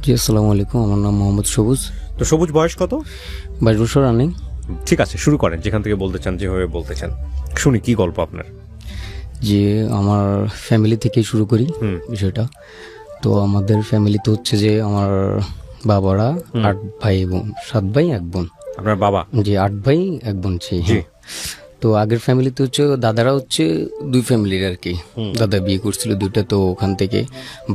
জি, আসসালামু আলাইকুম। আমার নাম মোহাম্মদ সবুজ। তো সবুজ বয়স কত? 22 বছর রানিং। ঠিক আছে, শুরু করেন যেখান থেকে বলতে চান, যেভাবে বলতে চান। শুনি কি গল্প আপনার। যে আমার ফ্যামিলি থেকেই শুরু করি বিষয়টা। তো আমাদের ফ্যামিলিতে হচ্ছে যে আমার বাবারা 8 ভাই এবং 7 ভাই 1 বোন। আপনার বাবা? জি, 8 ভাই 1 বোন ছিল। হ্যাঁ। তো আগের ফ্যামিলিতে হচ্ছে দাদারা হচ্ছে 2 ফ্যামিলির আর কি। দাদা বিয়ে করছিল 2টা, তো ওখান থেকে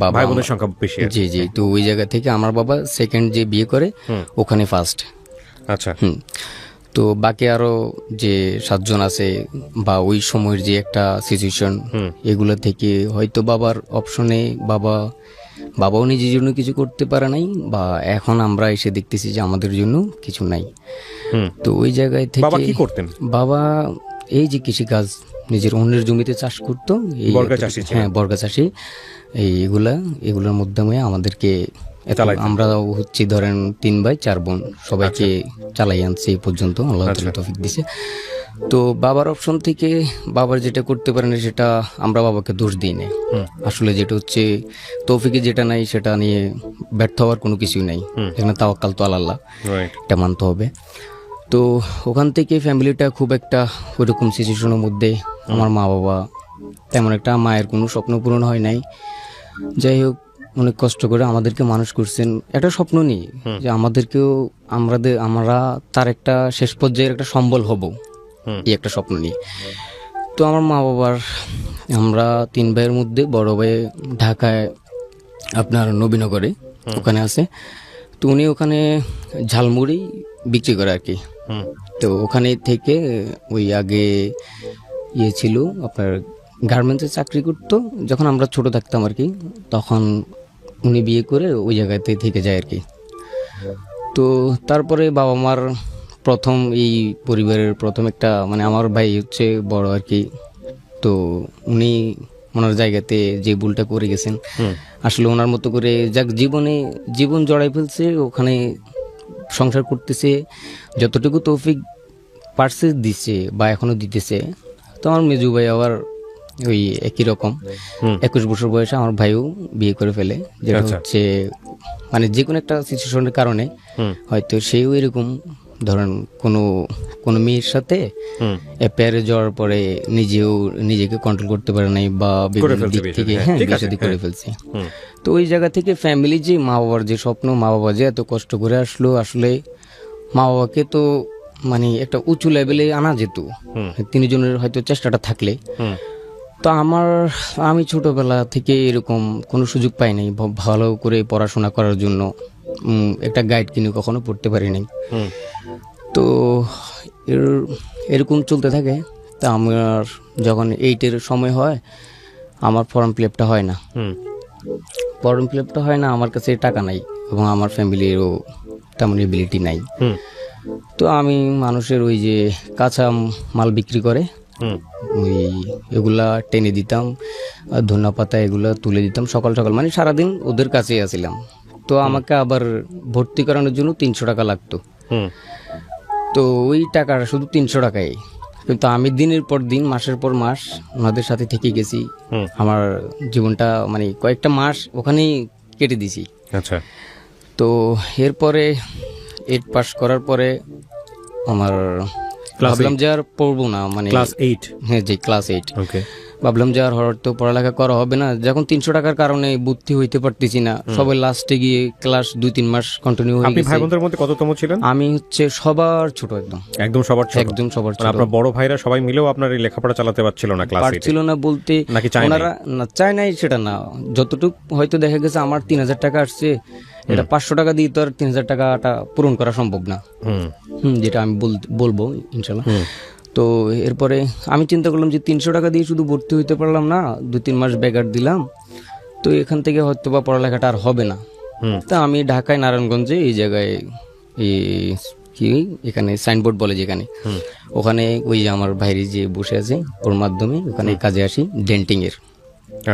বাবা ভাই বোনের সংখ্যা বেশি? জি জি, তো ওই জায়গা থেকে আমার বাবা সেকেন্ড যে বিয়ে করে ওখানে ফার্স্ট। আচ্ছা। তো বাকি আরো যে 7 জন আছে বা ওই সময়ের যে একটা সিচুয়েশন, এগুলো থেকে হয়তো বাবার অপশনে বাবাও নিজের জন্য কিছু করতে পারে নাই, বা এখন আমরা এসে দেখতেছি যে আমাদের জন্য কিছু নাই। তো ওই জায়গায় থেকে বাবা কি করতেন? বাবা এই যে কৃষিকাজ, নিজের অন্যের জমিতে চাষ করতো। বর্গা চাষী ছিলেন? হ্যাঁ, বর্গা চাষী। এগুলোর মাধ্যমে আমাদেরকে আমরা হচ্ছে ধরেন 3 ভাই 4 বোন সবাইকে চালাই আনছে এই পর্যন্ত, আল্লাহ তাআলা তৌফিক দিছে। তো বাবার অপশন থেকে বাবার যেটা করতে পারেন সেটা আমরা বাবাকে দোষ দিই না। আসলে যেটা হচ্ছে তৌফিকে যেটা নাই সেটা নিয়ে ব্যর্থ হওয়ার কোনো কিছুই নাই। এখানে তাওয়াক্কাল তো আল্লাহ, এটা মানতে হবে। তো ওখান থেকে ফ্যামিলিটা খুব একটা ওইরকম সিচুয়েশনের মধ্যে, আমার মা বাবা তেমন একটা, মায়ের কোনো স্বপ্ন পূরণ হয় নাই। যাই হোক, অনেক কষ্ট করে আমাদেরকে মানুষ করছেন, একটা স্বপ্ন নিয়ে যে আমাদেরকেও আমরা তার একটা শেষ পর্যায়ের একটা সম্বল হব, এই একটা স্বপ্ন নিয়ে। তো আমার মা বাবার, আমরা 3 ভাইয়ের মধ্যে বড় ভাই ঢাকায় আপনার নবীনগরে ওখানে আছে। তো উনি ওখানে ঝালমুড়ি বিক্রি করে আর কি। তো ওখানে থেকে ওই আগে ছিল আপনার গার্মেন্টসে চাকরি করতো, যখন আমরা ছোট থাকতাম আর কি, তখন উনি বিয়ে করে ওই জায়গাতে থেকে যায় আর কি। তো তারপরে বাবা মার প্রথম এই পরিবারের প্রথম একটা, মানে আমার ভাই হচ্ছে বড় আর কি। তো উনি ওনার জায়গাতে যে ভুলটা করে গেছেন, আসলে ওনার মতো করে যাক জীবন জড়াই ফেলছে, ওখানে সংসার করতেছে, যতটুকু তৌফিক পারছে দিচ্ছে বা এখনো দিতেছে। তো আমার মেজু ভাই আবার ওই একই রকম 21 বছর বয়সে আমার ভাইও বিয়ে করে ফেলে, যেটা হচ্ছে মানে যে কোনো একটা সিচুয়েশনের কারণে হয়তো সেও এরকম ধরেন কোনো মেয়ের সাথে অ্যাফেয়ারে যাওয়ার পরে নিজেকে কন্ট্রোল করতে পারে নাই, বা বিভিন্ন দিক থেকে বিয়ে শাদী করে ফেলছে। তো ওই জায়গা থেকে ফ্যামিলি যে মা বাবার যে স্বপ্ন, মা বাবা যে এত কষ্ট করে আসলো, আসলে মা বাবাকে তো মানে একটা উঁচু লেভেলে আনা যেত 3 জনের হয়তো চেষ্টাটা থাকলে। তো আমি ছোটবেলা থেকে এরকম কোনো সুযোগ পাই নাই ভালো করে পড়াশোনা করার জন্য, একটা গাইড কিনে কখনো পড়তে পারি নাই। তো এরকম চলতে থাকে। তা আমার যখন 8-এর সময় হয়, আমার ফর্ম ফিল আপটা হয় না, আমার কাছে টাকা নাই এবং আমার ফ্যামিলিরও তেমন এবিলিটি নাই। তো আমি মানুষের ওই যে কাঁচা মাল বিক্রি করে ওই এগুলা টেনে দিতাম, ধনিয়া পাতা এগুলা তুলে দিতাম সকাল সকাল, মানে সারাদিন ওদের কাছেই আছিলাম। তো আমাকে আবার ভর্তি করানোর জন্য 300 টাকা লাগতো। তো ওই টাকাটা শুধু 300 টাকাই, কিন্তু আমি দিনের পর দিন মাসের পর মাস ওনাদের সাথে থেকে গেছি। আমার জীবনটা মানে কয়েকটা মাস ওখানেই কেটে দিছি। আচ্ছা। তো এরপরে 8 পাস করার পরে আমার ভাবলাম যে আর পড়বো না, মানে ক্লাস 8? হ্যাঁ জি, ক্লাস 8। ওকে। ভাবলাম যে আর হয়তো পড়ালেখা করা হবে না, যখন 300 টাকার কারণে ভর্তি হইতে পারতেছি না। সবাই লাস্টে গিয়ে ক্লাস 2-3 মাস কন্টিনিউ হয়ে আপনি গেছে। ভাই বোনদের মধ্যে কততম ছিলেন? আমি হচ্ছে সবার ছোট, একদম সবার ছোট? একদম সবার ছোট। আপনার বড় ভাইরা সবাই মিলেও আপনার এই লেখাপড়া চালাতে পারছিল না ক্লাস 8-এ? পারছিল না বলতে নাকি চায় নাই? ওনারা না চায় নাই সেটা না, যতটুকু হয়তো দেখা গেছে আমার 3000 টাকা আসছে, এটা 500 টাকা দিয়ে তো আর 3000 টাকাটা পূরণ করা সম্ভব না। যেটা আমি বলবো ইনশাল্লাহ। তো এরপরে আমি চিন্তা করলাম যে 300 টাকা দিয়ে শুধু ভর্তি হইতে পারলাম না, 2-3 মাস ব্যাঘাত দিলাম, তো এখান থেকে হয়তো বা পড়ালেখাটা আর হবে না। তা আমি ঢাকায় নারায়ণগঞ্জে এই জায়গায় কি এখানে সাইনবোর্ড বলে যেখানে, ওখানে ওই যে আমার ভাইরি যে বসে আছে ওর মাধ্যমে ওখানে কাজে আসি ডেন্টিং এর।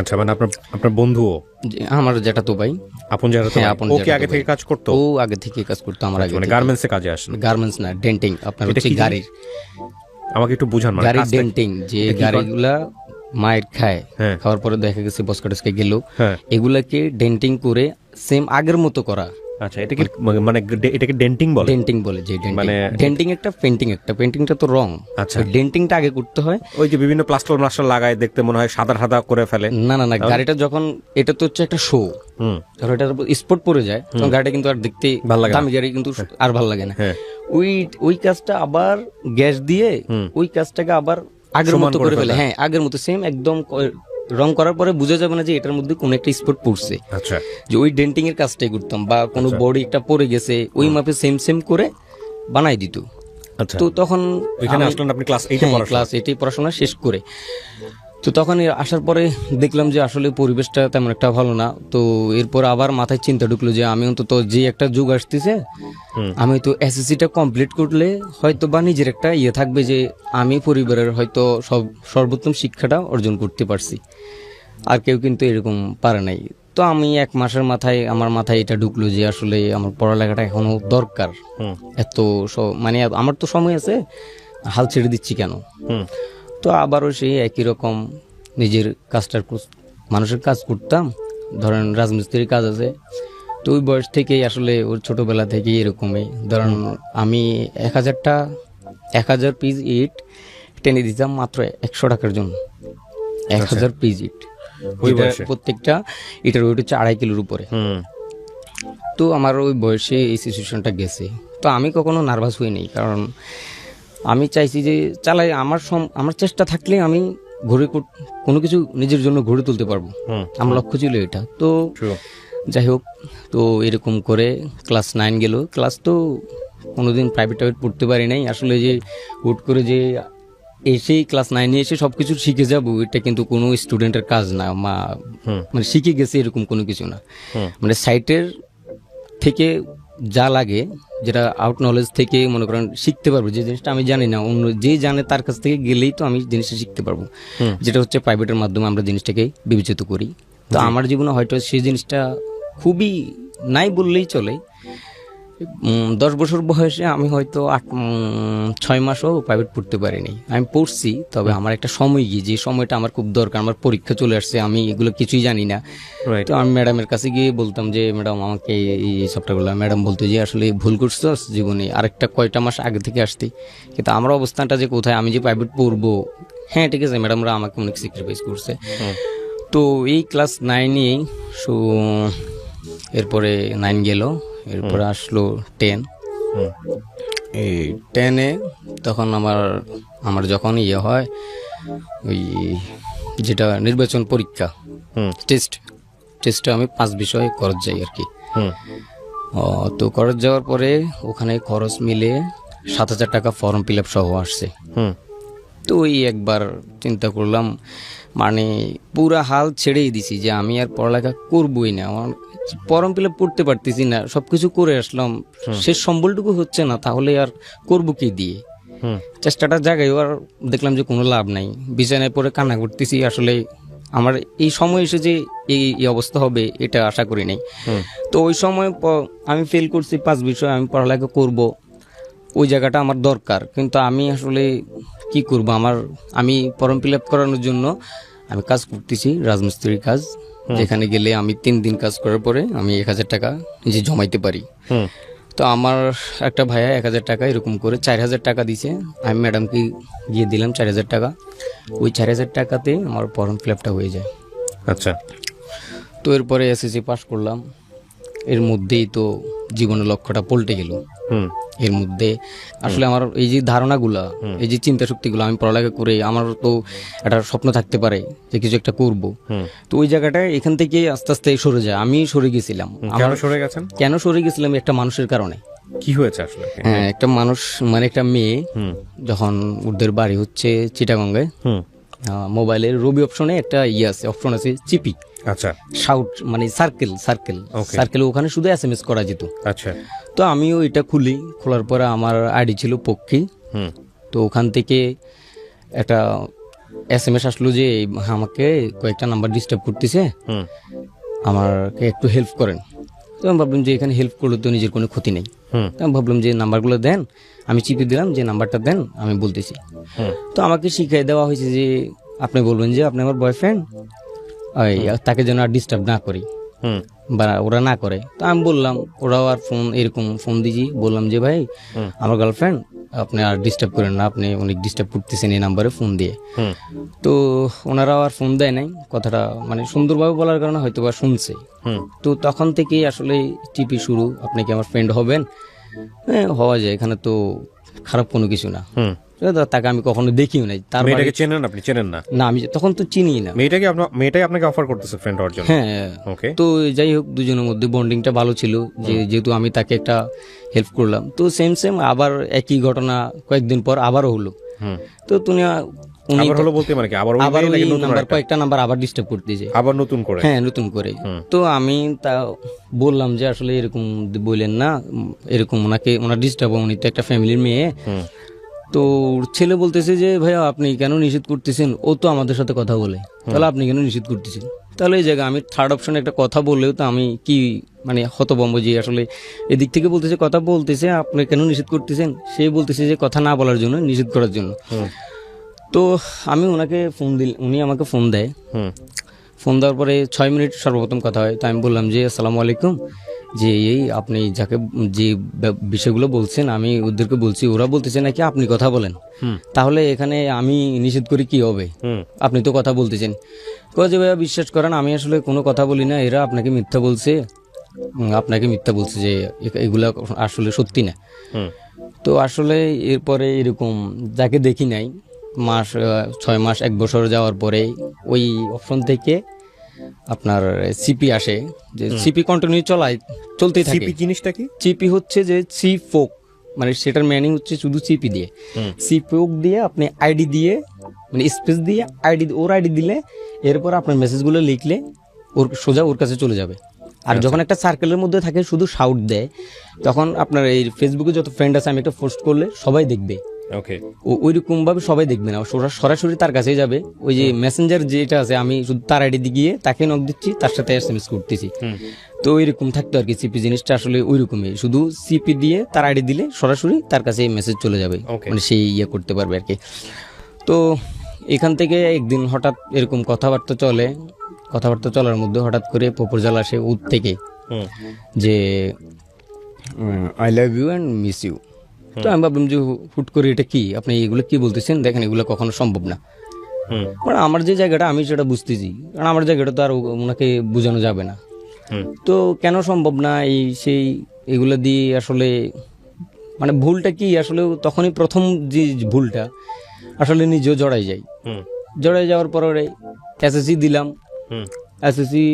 আচ্ছা, মানে আপনার বন্ধুও? আমার যেটা তো ভাই আপন যারা, ও কি আগে থেকে কাজ করতো? ও আগে থেকে কাজ করতো আমার আগে। মানে গার্মেন্টসে কাজে আসেন? গার্মেন্টস না, ডেন্টিং, আপনার হচ্ছে গাড়ির। আমাকে একটু বুঝান, মানে গাড়ির ডেন্টিং, যে গাড়িগুলা মায়ের খায়, হ্যাঁ। খাওয়ার পরে দেখা গেছে বসকা টসকা গেল, হ্যাঁ। এগুলাকে ডেন্টিং করে সেম আগের মতো করা। আচ্ছা, এটা কি মানে এটাকে ডেন্টিং বলে? ডেন্টিং বলে, যে মানে- ডেন্টিং একটা, পেন্টিং একটা। পেন্টিংটা তো রং, আচ্ছা। ডেন্টিংটা আগে করতে হয়। ওই যে বিভিন্ন প্লাস্টার মাস্টার লাগায় দেখতে মনে হয় সাদা সাদা করে ফেলে। না না না, গাড়িটা যখন, এটা তো হচ্ছে একটা শো, হুম। যখন এটার স্পট পড়ে যায় তখন গাড়িটা কিন্তু আর দেখতে ভাল লাগে না। দামি গাড়ি কিন্তু আর ভাল লাগে না। হ্যাঁ। ওই কাজটা আবার গ্যাস দিয়ে ওই কাজটাকে আবার আগের সমান মতো করে করে ফেলে। ফেলে। হ্যাঁ, আগের মতো সেম একদম রং করার পরে বোঝা যাবে না যে এটার মধ্যে কোন একটা স্পট পড়ছে। আচ্ছা। যে ওই ডেন্টিং এর কাজটাই করতাম, বা কোনো বডি একটা পড়ে গেছে ওই মাপে সেম সেম করে বানাই দিত। আচ্ছা, তো তখন এখানে আমি- আসলেন আপনি ক্লাস 8 হ্যাঁ, ক্লাস 8 পড়াশোনা শেষ করে। তো তখন আসার পরে দেখলাম যে আসলে পরিবেশটা তেমন একটা ভালো না। তো এরপর আবার মাথায় চিন্তা ঢুকলো যে আমি অন্তত যে একটা যুগ আসতেছে, আমি তো এসএসসিটা কমপ্লিট করলে হয়তো বা নিজের একটা ইয়ে থাকবে যে আমি পরিবারের হয়তো সর্বোত্তম শিক্ষাটা অর্জন করতে পারছি, আর কেউ কিন্তু এরকম পারে নাই। তো আমি 1 মাসের মাথায় আমার মাথায় এটা ঢুকলো যে আসলে আমার পড়ালেখাটা এখনো দরকার। এত মানে আমার তো সময় আছে, হাল ছেড়ে দিচ্ছি কেন? তো আবারও সেই একই রকম নিজের কাজটার মানুষের কাজ করতাম। ধরেন রাজমিস্ত্রির কাজ আছে, তো ওই বয়স থেকেই আসলে ওর ছোটবেলা থেকেই এরকমই। ধরেন আমি 1000 পিস ইট টেনে দিতাম মাত্র 100 টাকার জন্য। 1000 পিস ইট, ওই যেটা বয়সে? প্রত্যেকটা ইটের ওয়েট হচ্ছে 2.5 কিলোর উপরে। তো আমার ওই বয়সে এই সিচুয়েশনটা গেছে। তো আমি কখনো নার্ভাস হই নাই, কারণ আমি চাইছি যে চালাই আমার চেষ্টা থাকলে আমি কোনো কিছু নিজের জন্য গড়ে তুলতে পারবো। আমার লক্ষ্য ছিল এটা। তো যাই হোক, তো এরকম করে ক্লাস 9 গেল। ক্লাস তো কোনোদিন প্রাইভেট পড়তে পারি নাই। আসলে যে হুট করে যে এসেই ক্লাস 9-এ এসে সবকিছু শিখে যাবো, এটা কিন্তু কোনো স্টুডেন্টের কাজ না। মানে শিখে গেছে এরকম কোনো কিছু না। মানে সাইটের থেকে যা লাগে, যেটা আউট নলেজ থেকে মনে করেন শিখতে পারবো, যে জিনিসটা আমি জানি না অন্য যে জানে তার কাছ থেকে গেলেই তো আমি জিনিসটা শিখতে পারবো, যেটা হচ্ছে প্রাইভেটের মাধ্যমে আমরা জিনিসটাকে বিবেচিত করি। তো আমার জীবনে হয়তো সেই জিনিসটা খুবই নাই বললেই চলে। 10 বছর বয়সে আমি হয়তো 6 মাসও প্রাইভেট পড়তে পারিনি। আমি পড়ছি, তবে আমার একটা সময় গিয়ে, যে সময়টা আমার খুব দরকার, আমার পরীক্ষা চলে আসছে, আমি এগুলো কিছুই জানি না। তো আমি ম্যাডামের কাছে গিয়ে বলতাম যে ম্যাডাম আমাকে এই সফটওয়্যারগুলো, ম্যাডাম বলতো যে আসলে ভুল করছস জীবনে, আরেকটা কয়টা মাস আগে থেকে আসতে। কিন্তু আমার অবস্থানটা যে কোথায়, আমি যে প্রাইভেট পড়বো, হ্যাঁ ঠিক আছে, ম্যাডামরা আমাকে অনেক স্যাক্রিফাইস করছে। তো এই ক্লাস 9-এ এরপরে 9 গেল, এরপরে আসলো 10। এই 10-এ তখন আমার যখন ইয়ে হয়, ওই যেটা নির্বাচন পরীক্ষা, টেস্টটা আমি 5 বিষয়ে খরচ যাই আর কি। তো খরচ যাওয়ার পরে ওখানে খরচ মিলে 7,000 টাকা ফর্ম ফিল আপ সহ আসছে। তো ওই একবার চিন্তা করলাম, মানে পুরা হাল ছেড়েই দিছি যে আমি আর পড়ালেখা করবই না। আমার ফর্ম ফিল আপ করতে পারতেছি না, সবকিছু করে আসলাম, শেষ সম্বলটুকু হচ্ছে না, তাহলে আর করবো কি দিয়ে? চেষ্টাটা জায়গায় আর দেখলাম যে কোনো লাভ নাই। বিছানায় পরে কান্না করতেছি। আসলে আমার এই সময় এসে যে এই অবস্থা হবে এটা আশা করি নাই। তো ওই সময় আমি ফেল করছি 5 বিষয়, আমি পড়ালেখা করব, ওই জায়গাটা আমার দরকার, কিন্তু আমি আসলে কি করব? আমি ফর্ম ফিল আপ করানোর জন্য আমি কাজ করতেছি, রাজমিস্ত্রির কাজ, যেখানে গেলে আমি 3 দিন কাজ করার পরে আমি 1000 টাকা নিজে জমাইতে পারি। তো আমার একটা ভাইয়া 1000 টাকা এরকম করে 4000 টাকা দিছে। আমি ম্যাডামকে গিয়ে দিলাম 4000 টাকা। ওই 4000 টাকাতে আমার ফর্ম ফিল আপটা হয়ে যায়। আচ্ছা। তো এরপরে এসএসসি পাস করলাম। এর মধ্যেই তো জীবনের লক্ষ্যটা পল্টে গেল। এর মধ্যে আসলে আমার এই যে ধারণাগুলা, এই যে চিন্তা শক্তিগুলো, আমি পড়ালেখা করে আমার তো একটা স্বপ্ন থাকতে পারে যে কিছু একটা করব। তো ওই জায়গাটা এখান থেকে আস্তে আস্তে সরে যায়। আমি সরে গেছিলাম। কেন সরে গেছেন? কেন সরে গেছিলাম? একটা মানুষের কারণে। কি হয়েছে আসলে? হ্যাঁ, একটা মানুষ, মানে একটা মেয়ে, যখন ওদের বাড়ি হচ্ছে চিটাগঙ্গে, মোবাইলের রবি অপশনে একটা অপশন আছে চিপি। আচ্ছা। শাউট মানে সার্কেল ওখানে শুধু SMS করা যেত। আচ্ছা। তো আমিও এটা খোলার পরে আমার আইডি ছিল পক্ষী। তো ওখান থেকে একটা SMS আসলো যে আমাকে কয়েকটা নাম্বার ডিস্টার্ব করতেছে, আমাকে একটু হেল্প করেন। তো আমি ভাবলাম যে এখানে হেল্প করলে তো নিজের কোনো ক্ষতি নেই। আমি ভাবলাম যে নাম্বারগুলো দেন, আমি চিপে দিলাম যে নাম্বারটা দেন, আমি বলতেছি। তো আমাকে শিখিয়ে দেওয়া হয়েছে যে আপনি বলবেন যে আপনি আমার বয়ফ্রেন্ড, তাকে যেন আর ডিস্টার্ব না করি হুম বা ওরা না করে। তো আমি বললাম, ওরাও আর ফোন এরকম ফোন দিয়েছি, বললাম যে ভাই আমার গার্লফ্রেন্ড, আপনি আর ডিস্টার্ব করেন না, আপনি অনেক ডিস্টার্ব করতেছেন এই নাম্বারে ফোন দিয়ে। হুম তো ওনারাও আর ফোন দেয় নাই, কথাটা মানে সুন্দরভাবে বলার কারণে হয়তো বা শুনছে। হুম তো তখন থেকেই আসলে টিপি শুরু, আপনি কি আমার ফ্রেন্ড হবেন? হ্যাঁ হওয়া যায়, এখানে তো খারাপ কোনো কিছু না। হুম তাকে আমি কখনো দেখিও নাই, তার মেয়েটাকে চেনেন আপনি? চেনেন না? না, আমি তখন তো চিনি না। মেয়েটাই আপনাকে অফার করতেছে ফ্রেন্ড হওয়ার জন্য? হ্যাঁ। ওকে। তো যাই হোক, দুজনের মধ্যে বন্ডিংটা ভালো ছিল, যেহেতু আমি তাকে একটা হেল্প করলাম। তো সেম আবার একই ঘটনা কয়েকদিন পর আবারও হলো। হুম তো উনি আবার হলো বলতে মানে কি আবার ওই আবার মেয়ে নাকি ওই নতুন নাম্বার, আরেকটা? কয়েকটা নাম্বার আবার ডিস্টার্ব করতেছে। আবার নতুন করে? হ্যাঁ, নতুন করে। তো আমি তা বললাম যে আসলে এরকম বললেন না, এরকম ওনার ডিস্টার্ব, উনি তো একটা ফ্যামিলির মেয়ে। হুম তো ওর ছেলে বলতেছে যে ভাইয়া আপনি কেন নিষেধ করতেছেন, ও তো আমাদের সাথে কথা বলে, তাহলে আপনি কেন নিষেধ করতেছেন? তাহলে এই জায়গায় আমি থার্ড অপশনে একটা কথা বললেও তো আমি কি মানে হতভম্ব, যে আসলে এদিক থেকে বলতেছে কথা বলতেছে, আপনি কেন নিষেধ করতেছেন, সে বলতেছে যে কথা না বলার জন্য, নিষেধ করার জন্য। হুম তো আমি ওনাকে ফোন দিল, উনি আমাকে ফোন দেয়। হুম ফোন দেওয়ার পরে 6 মিনিট সর্বপ্রথম কথা হয়। তো আমি বললাম যে আসসালামু আলাইকুম, যে এই আপনি যাকে যে বিষয়গুলো বলছেন আমি ওদেরকে বলছি, ওরা বলতেছে নাকি আপনি কথা বলেন, তাহলে এখানে আমি নিষেধ করি কি হবে? হুম আপনি তো কথা বলতেছেন। কয় যে ভাইয়া বিশ্বাস করেন, আমি আসলে কোনো কথা বলি না, এরা আপনাকে মিথ্যা বলছে, আপনাকে মিথ্যা বলছে যে এগুলা আসলে সত্যি না। হুম তো আসলে এরপরে এরকম যাকে দেখি নাই, 6 মাস 1 বছর যাওয়ার পরে ওই অপশন থেকে আপনার সিপি আসে, যে সিপি কন্টিনিউ চলতেই থাকে। সিপি জিনিসটা কি? সিপি হচ্ছে যে সি ফোক, মানে সেটার মিনিং হচ্ছে শুধু সিপি দিয়ে, সি ফোক দিয়ে আপনি আইডি দিয়ে, মানে স্পেস দিয়ে আইডি, ওর আইডি দিলে এরপর আপনার মেসেজগুলো লিখলে ওর সোজা ওর কাছে চলে যাবে। আর যখন একটা সার্কেলের মধ্যে থাকে শুধু শাউট দেয়, তখন আপনার এই ফেসবুকে যত ফ্রেন্ড আছে, আমি একটা পোস্ট করলে সবাই দেখবে। ওকে। ওইরকম ভাবে সবাই দেখবে না, সরাসরি তার কাছেই যাবে। ওই যে মেসেঞ্জার যেটা আছে, আমি শুধু তার আইডি দিয়ে গিয়ে তাকে নক দিচ্ছি, তার সাথে এসএমএস করতেছি। তো ওইরকম থাকতো আর কি। সিপি জিনিসটা আসলে ওইরকমই, শুধু সিপি দিয়ে তার আইডি দিলে সরাসরি তার কাছে মেসেজ চলে যাবে, মানে সেই ইয়ে করতে পারবে আর কি। তো এখান থেকে একদিন হঠাৎ এরকম কথাবার্তা চলার মধ্যে হঠাৎ করে প্রপোজাল আসে ওর থেকে, যে I love you and miss you. তো আমি ভাবলাম যে হুট করে এটা কি, আপনি এগুলো কি বলতেছেন, দেখেন এগুলো কখনো সম্ভব না। মানে আমার যে জায়গাটা আমি সেটা বুঝতেছি, কারণ আমার জায়গাটা তো আর ওনাকে বোঝানো যাবে না। তো কেন সম্ভব না এই সেই এগুলো দিয়ে আসলে মানে ভুলটা কি আসলে, তখনই প্রথম যে ভুলটা আসলে নিজেও জড়াই যাওয়ার পরে এসএসসি দিলাম। এসএসসি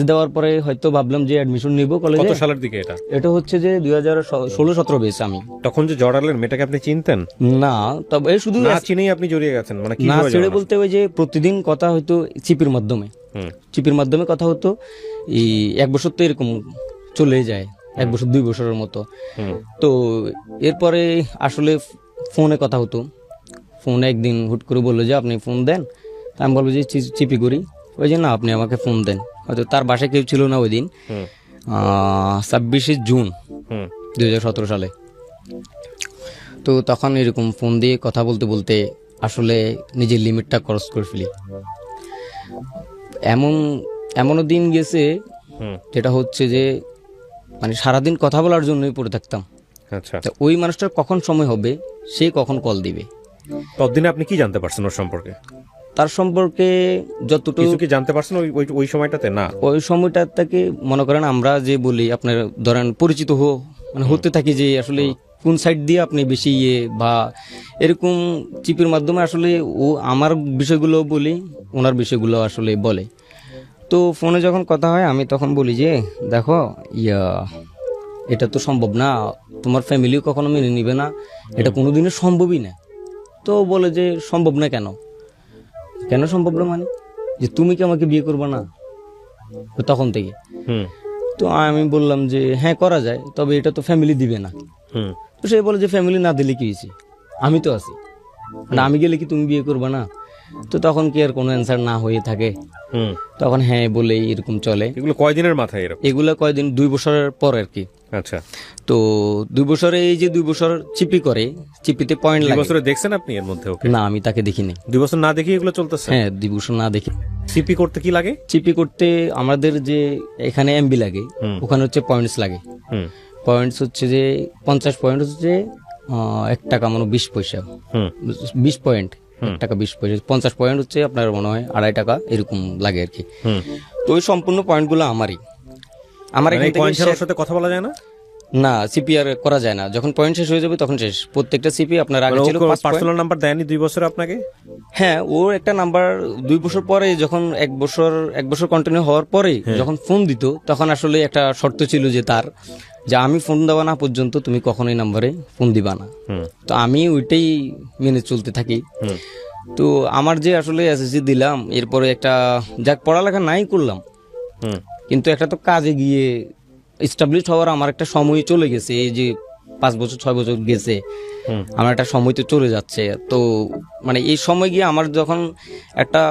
দেওয়ার পরে হয়তো ভাবলাম যে অ্যাডমিশন নিব কলেজে। কত সালের দিকে এটা? এটা হচ্ছে যে 2016-17 বেশ। আমি তখন যে জড়ালেন মেয়েটাকে আপনি চিনতেন না, তবে শুধু না চিনেই আপনি জড়িয়ে গেছেন মানে কি? না ছেড়ে বলতে ওই যে প্রতিদিন কথা হয়তো চিপির মাধ্যমে কথা হতো। এই 1 বছর তো এরকম চলে যায়, 1 বছর 2 বছরের মতো। তো এরপরে আসলে ফোনে কথা হতো। ফোনে একদিন হুট করে বললো যে আপনি ফোন দেন, আমি বলবো যে চিপি করি। ওই যে না, আপনি আমাকে ফোন দেন। হয়তো তার বাসায় কেউ ছিল না ওই দিন, 26শে জুন 2017 সালে। তো তখন এরকম ফোন দিয়ে কথা বলতে বলতে আসলে নিজের লিমিটটা ক্রস করে ফেলি। এমনও দিন গেছে যেটা হচ্ছে যে মানে সারাদিন কথা বলার জন্যই পড়ে থাকতাম। আচ্ছা। ওই মানুষটার কখন সময় হবে, সে কখন কল দিবে। ততদিনে আপনি কি জানতে পারছেন ওর সম্পর্কে? তার সম্পর্কে যতটুকু কিছু কি জানতে পারছেন ওই সময়টাতে? না, ওই সময়টা থেকে মনে করেন আমরা যে বলি আপনার ধরেন পরিচিত মানে হতে থাকি, যে আসলে কোন সাইড দিয়ে আপনি বেশি বা এরকম চিপির মাধ্যমে আসলে ও আমার বিষয়গুলো বলি, ওনার বিষয়গুলো আসলে বলে। তো ফোনে যখন কথা হয় আমি তখন বলি যে দেখো এটা তো সম্ভব না, তোমার ফ্যামিলিও কখনো মেনে নিবে না, এটা কোনোদিনও সম্ভবই না। তো বলে যে সম্ভব না কেন সম্ভব না, মানে যে তুমি কি আমাকে বিয়ে করবে না? তখন থেকে তো আমি বললাম যে হ্যাঁ করা যায়, তবে এটা তো ফ্যামিলি দিবে না। তো সে বলে যে ফ্যামিলি না দিলে কি হয়েছে, আমি তো আছি, মানে আমি গেলে কি তুমি বিয়ে করবে না? তো তখন কি আর কোনো অ্যান্সার না হয়ে থাকে, হুম। তখন হ্যাঁ বলেই এরকম চলে। এগুলো কয়দিনের মাথায় এরকম? এগুলা কয়দিন, 2 বছরের পর আর কি। আচ্ছা, তো 2 বছরে এই যে 2 বছর চিপি করে, চিপিতে পয়েন্ট 2 লাগে বছরে দেখছেন আপনি এর মধ্যে ওকে? না, আমি তাকে দেখিনি। 2 বছর না দেখি এগুলো চলতেছে? হ্যাঁ, 2 বছর না দেখি। সিপি করতে কি লাগে? চিপি করতে আমাদের যে এখানে এমবি লাগে, ওখানে হচ্ছে পয়েন্টস লাগে। হুম পয়েন্টস হচ্ছে যে 50 পয়েন্ট হচ্ছে 1 টাকা মানে 20 পয়সা। হুম 20 পয়েন্ট 1 টাকা 20 পয়সা। 50 পয়েন্ট হচ্ছে আপনার মনে হয় 2.5 টাকা এরকম লাগে আর কি। হুম। তো ওই সম্পূর্ণ পয়েন্টগুলো আমারই। আমার মানে এখান এই থেকে কয়েন ছাড়ার সাথে কথা বলা যায় না? না, সিপিআর করা যায় না। যখন পয়েন্ট শেষ হয়ে যাবে তখন শেষ। প্রত্যেকটা সিপি আপনার আগে ছিল 5 পয়েন্ট। পার্সোনাল নাম্বার দেয়নি 2 বছরে আপনাকে? হ্যাঁ, ওর একটা নাম্বার 2 বছর পরে, যখন 1 বছর কন্টিনিউ হওয়ার পরে যখন ফোন দিত, তখন আসলে একটা শর্ত ছিল যে তার, যে আমি ফোন দেওয়া না পর্যন্ত তুমি কখনোই নাম্বারে ফোন দিবা না। তো আমি ওইটাই মেনে চলতে থাকি। তো আমার যে আসলে এসএসসি দিলাম, এরপরে একটা যাক পড়ালেখা নাই করলাম, কিন্তু একটা তো কাজে গিয়ে এস্টাবলিশ হওয়ার আমার একটা সময় চলে গেছে। এই যে 5 বছর 6 বছর গেছে, আমার একটা সময় তো চলে যাচ্ছে। তো মানে এই সময় গিয়ে আমার যখন একটা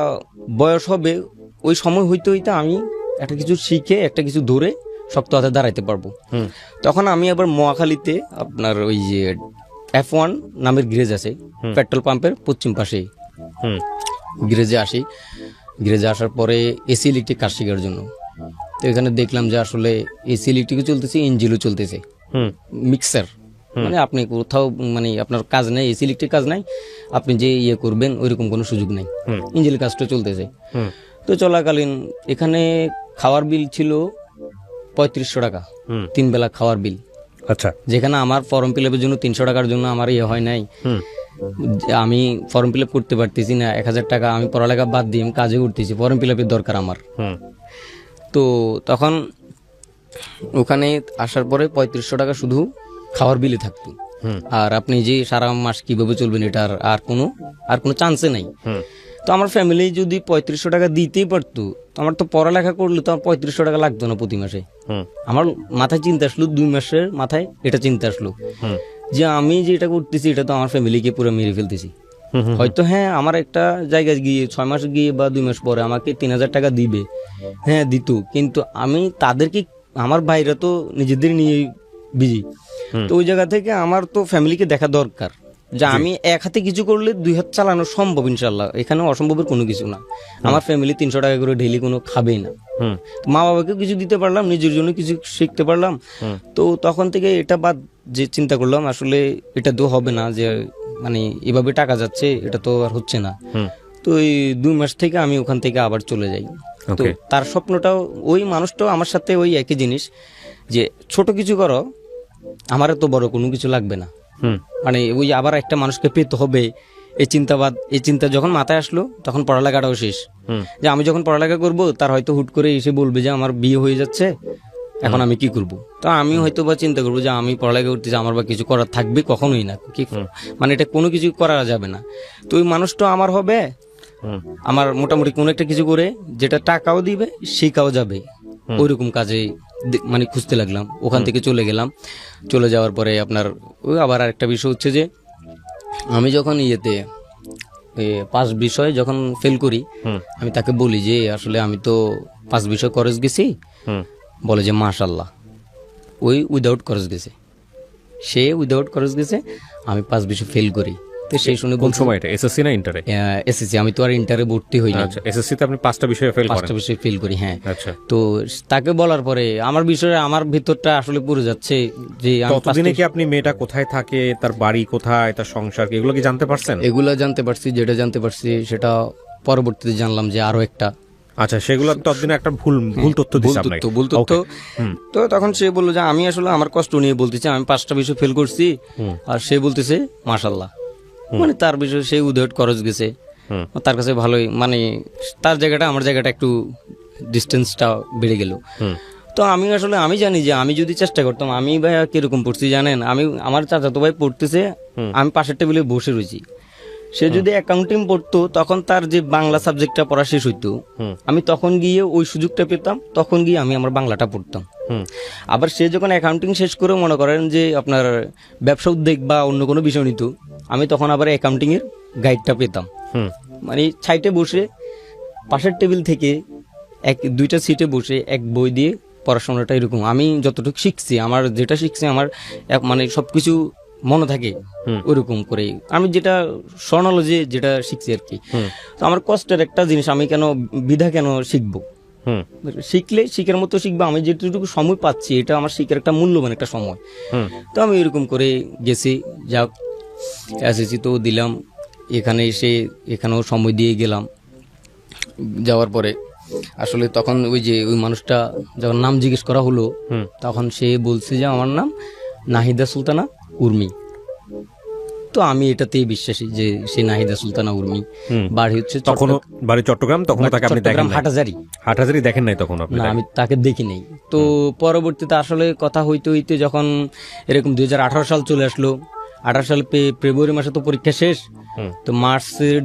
বয়স হবে, ওই সময় হইতে হইতে আমি একটা কিছু শিখে, একটা কিছু ধরে শক্ত হাতে দাঁড়াইতে পারবো। তখন আমি আবার মহাখালীতে আপনার ওই যে F1 নামের গ্যারেজ আছে, পেট্রোল পাম্পের পশ্চিম পাশে গ্যারেজে আসি। গ্যারেজে আসার পরে এসি ইলেকট্রিক কাজ শেখার জন্য। তো এখানে দেখলাম যে আসলে এসি ইলেকট্রিকও চলতেছে, ইঞ্জিনও চলতেছে, মিক্সার। মানে আপনি কোথাও মানে আপনার কাজ নাই, এসি ইলেকট্রিক কাজ নাই, আপনি যে ইয়ে করবেন ওইরকম কোনো সুযোগ নাই, ইঞ্জিনের কাজটা চলতেছে। তো চলাকালীন এখানে খাওয়ার বিল ছিল 3500 টাকা, 3 বেলা খাওয়ার বিল। আচ্ছা, যেখানে আমার ফর্ম ফিল আপের জন্য 300 টাকার জন্য আমার ইয়ে হয় নাই। আমি ফর্ম ফিল আপ করতে পারতেছি না, 1000 টাকা আমি পড়ালেখা বাদ দিয়ে আমি কাজে করতেছি, ফর্ম ফিল আপের দরকার আমার। তো তখন ওখানে আসার পরে 3500 টাকা শুধু খাওয়ার বিলে থাকতো। আর আপনি যে সারা মাস কিভাবে চলবেন এটার আর কোনো চান্সে নাই। তো আমার ফ্যামিলি যদি 3500 টাকা দিতেই পারতো, আমার তো পড়ালেখা করলে তো আমার 3500 টাকা লাগতো না প্রতি মাসে। আমার মাথায় চিন্তা আসলো, 2 মাসের মাথায় এটা চিন্তা আসলো যে আমি যেটা করতেছি এটা তো আমার ফ্যামিলিকে পুরো মেরে ফেলতেছি। হয়তো হ্যাঁ, আমার একটা জায়গায় গিয়ে 6 মাস গিয়ে বা 2 মাস পরে আমাকে 3000 টাকা দিবে, হ্যাঁ দিত, কিন্তু আমি তাদেরকে, আমার ভাইরা তো নিজেদের নিয়ে বিজি। তো ওই জায়গা থেকে আমার তো ফ্যামিলিকে দেখা দরকার, যে আমি এক হাতে কিছু করলে 2 হাত চালানো সম্ভব ইনশাল্লাহ। এখানে অসম্ভবের কোনো কিছু না। আমার ফ্যামিলি 300 টাকা করে ডেইলি কোনো খাবেই না। মা বাবাকে কিছু দিতে পারলাম, নিজের জন্য কিছু শিখতে পারলাম। তো তখন থেকে এটা বাদ যে চিন্তা করলাম আসলে এটা তো হবে না, যে মানে এভাবে টাকা যাচ্ছে, এটা তো আর হচ্ছে না। তো এই 2 মাস থেকে আমি ওখান থেকে আবার চলে যাই। তো তার স্বপ্নটাও, ওই মানুষটাও আমার সাথে ওই একই জিনিস, যে ছোট কিছু করো, আমার তো বড় কোনো কিছু লাগবে না। মানে ওই আবার একটা মানুষকে পেতে হবে, এই চিন্তা যখন মাথায় আসলো, তখন পড়ালেখাটাও শেষ। যে আমি যখন পড়ালেখা করব, তার হয়তো হুট করে এসে বলবে যে আমার বিয়ে হয়ে যাচ্ছে, এখন আমি কি করব। তো আমি হয়তো বা চিন্তা করবো যে আমি পড়ালেখা করতেছি, আমার বা কিছু করার থাকবে, কখনোই না। কি মানে এটা কোনো কিছু করা যাবে না। তো ওই মানুষটা আমার হবে, আমার মোটামুটি কোনো একটা কিছু করে যেটা টাকাও দিবে, শেখাও যাবে, ওইরকম কাজে মানে খুঁজতে লাগলাম। ওখান থেকে চলে গেলাম। চলে যাওয়ার পরে আপনার ওই আবার আরেকটা বিষয় হচ্ছে যে আমি যখন 5 বিষয় যখন ফেল করি, আমি তাকে বলি যে আসলে আমি তো 5 বিষয় খরচ গেছি। বলে যে মাশাল্লাহ, ওই উইদাউট খরচ গেছে, সে উইদাউট খরচ গেছে, আমি 5 বিষয় ফেল করি। তো সেই শুনে কোন সময় এটা, এসএসসি না ইন্টারে? এসএসসি, আমি তো আর ইন্টারে ভর্তি হই না। আচ্ছা, এসএসসি তে আপনি 5টা বিষয়ে ফেল করেন? 5টা বিষয় ফেল করি, হ্যাঁ। আচ্ছা, তো তাকে বলার পরে আমার বিষয়ে আমার ভিতরটা আসলে পুরো যাচ্ছে যে ততদিনে কি আপনি মেয়েটা কোথায় থাকে, তার বাড়ি কোথায়, তার সংসার কি, এগুলো কি জানতে পারছেন? এগুলো জানতে পারছি। যেটা জানতে পারছি সেটা পরবর্তীতে জানলাম যে আরো একটা। আচ্ছা, সেগুলো ততদিনে একটা ভুল তথ্য দিছে আপনাকে? ভুল তথ্য। তো তখন সে বললো যে আমি আসলে আমার কষ্ট নিয়ে বলতেছি, আমি 5টা বিষয় ফেল করছি, আর সে বলতেছে মাশাল্লাহ, মানে তার বিষয়ে সে উইদাউট খরচ গেছে, তার কাছে ভালোই, মানে তার জায়গাটা আমার জায়গাটা একটু ডিস্টেন্সটা বেড়ে গেল। তো আমি আসলে আমি জানি যে আমি যদি চেষ্টা করতাম, আমি ভাই কিরকম পড়ছি জানেন, আমার চাচাতো ভাই পড়তেছে, আমি পাশের টেবিলে বসে রয়েছি। সে যদি অ্যাকাউন্টিং পড়তো, তখন তার যে বাংলা সাবজেক্টটা পড়া শেষ হইতো, আমি তখন গিয়ে ওই সুযোগটা পেতাম, তখন গিয়ে আমি আমার বাংলাটা পড়তাম। আবার সে যখন অ্যাকাউন্টিং শেষ করে মনে করেন যে আপনার ব্যবসা উদ্যোগ বা অন্য কোনো বিষয় নিত, আমি তখন আবার অ্যাকাউন্টিংয়ের গাইডটা পেতাম। হুম মানে সাইডে বসে পাশের টেবিল থেকে দুইটা সিটে বসে এক বই দিয়ে পড়াশোনাটা এরকম। আমি যতটুকু শিখছি, আমার যেটা শিখছি আমার মানে সবকিছু মনে থাকে ওইরকম করে, আমি যেটা স্বর্ণালজি যেটা শিখছি আর কি। তো আমার কষ্টের একটা জিনিস, আমি কেন বিধা কেন শিখবো? হুম শিখলে শিখের মতো শিখবো। আমি যেটুকু সময় পাচ্ছি এটা আমার শিখার একটা মূল্যবান একটা সময়। হুম তো আমি এরকম করে গেছি, যাক এসেছি তো দিলাম। এখানে এসে এখানেও সময় দিয়ে গেলাম। যাওয়ার পরে আসলে তখন ওই মানুষটা যখন নাম জিজ্ঞেস করা হলো, তখন সে বলছে যে আমার নাম নাহিদা সুলতানা উর্মি। তো আমি এটাতেই বিশ্বাসী যে সে নাহিদা সুলতানা উর্মি। বাড়ি হচ্ছে তখনও বাড়ি চট্টগ্রাম, তখন তাকে আপনি দেখেন চট্টগ্রাম নাই? হাটহাজারী। হাটহাজারী দেখেন নাই তখন আপনি? না, আমি তাকে দেখি নাই। তো পরবর্তীতে আসলে কথা হইতে হইতে যখন এরকম 2018 সাল চলে আসলো, 18 সাল ফেব্রুয়ারি মাসে তো পরীক্ষা শেষ। তো মার্চের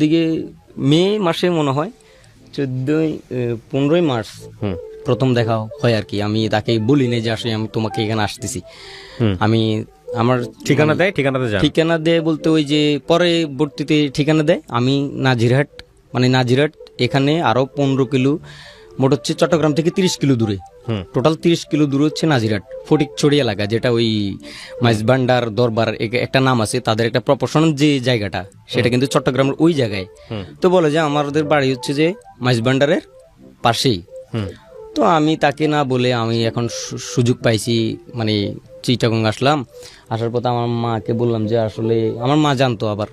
দিকে মে মাসে মনে হয় 15ই মার্চ প্রথম দেখা হয় আর কি। আমি তাকে বলি নাই যে আসলে আমি তোমাকে এখানে আসতেছি। আমি আমার ঠিকানা দেয়, ঠিকানাতে যান? ঠিকানা দেয় বলতে ওই যে পরবর্তীতে ঠিকানা দেয়। আমি নাজিরহাট, মানে নাজিরহাট এখানে আরো 15 কিলো, মোট হচ্ছে চট্টগ্রাম থেকে 30 কিলো দূরে, টোটাল 30 কিলো দূরে হচ্ছে নাজিরহাট ফটিকছড়ি এলাকা, যেটা ওই মাইজভান্ডার দরবার একটা নাম আছে তাদের, একটা প্রপোর্শনাল যে জায়গাটা সেটা কিন্তু চট্টগ্রামের ওই জায়গায়। তো বলে যে আমাদের বাড়ি হচ্ছে যে মাইজভান্ডারের পাশেই। তো আমি তাকে না বলে আমি এখন সুযোগ পাইছি, মানে চিটাগং আসলাম। আসার পর আমার মাকে বললাম যে আসলে আমার মা জানতো, আবার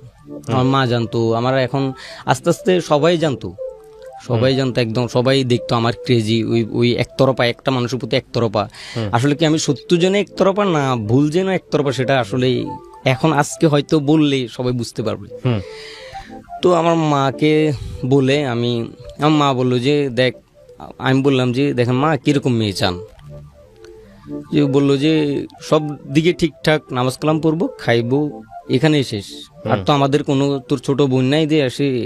আমার মা জানতো, আমার এখন আস্তে আস্তে সবাই জানতো, একদম সবাই দেখতো আমার ক্রেজি। ওই একতরফা একটা মানুষের প্রতি একতরফা। আসলে কি আমি সত্য যেন একতরফা না ভুল যেন একতরফা, সেটা আসলে এখন আজকে হয়তো বললে সবাই বুঝতে পারবে। তো আমার মাকে বলে আমার মা বললো যে দেখ, আমি বললাম যে দেখেন মা কিরকম মেয়ে চান? যে বললো যে সব দিকে ঠিকঠাক, নামাজ কালাম পড়বো, খাইবো, এখানেই শেষ। আর তো আমাদের কোনো তোর ছোট বোন নাই যে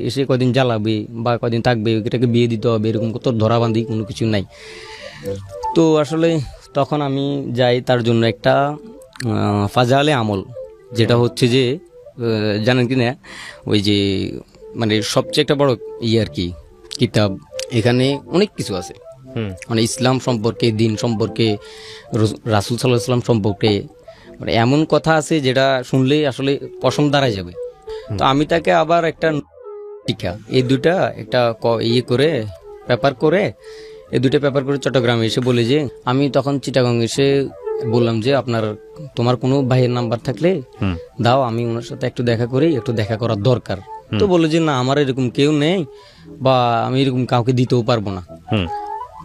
এসে কদিন জ্বালাবে বা কদিন থাকবে, এটাকে বিয়ে দিতে হবে এরকম তোর ধরাবান্ধি কোনো কিছু নাই। তো আসলে তখন আমি যাই তার জন্য একটা ফাজালে আমল, যেটা হচ্ছে যে জানেন কি না, ওই যে মানে সবচেয়ে একটা বড় আর কি কিতাব। এখানে অনেক কিছু আছে, মানে ইসলাম সম্পর্কে, দিন সম্পর্কে, রাসূল সাল্লাল্লাহু আলাইহি ওয়াসাল্লাম সম্পর্কে, মানে এমন কথা আছে যেটা শুনলেই আসলে পশম দাঁড়ায় যাবে। তো আমি তাকে আবার একটা টিকা এই দুটা একটা করে পেপার করে চট্টগ্রামে এসে বলে যে আমি তখন চিটাগং এসে বললাম যে তোমার কোনো ভাইয়ের নাম্বার থাকলে দাও, আমি ওনার সাথে একটু দেখা করি, একটু দেখা করার দরকার। তো বলে যে না, আমার এরকম কেউ নেই বা আমি এরকম কাউকে দিতেও পারবো না।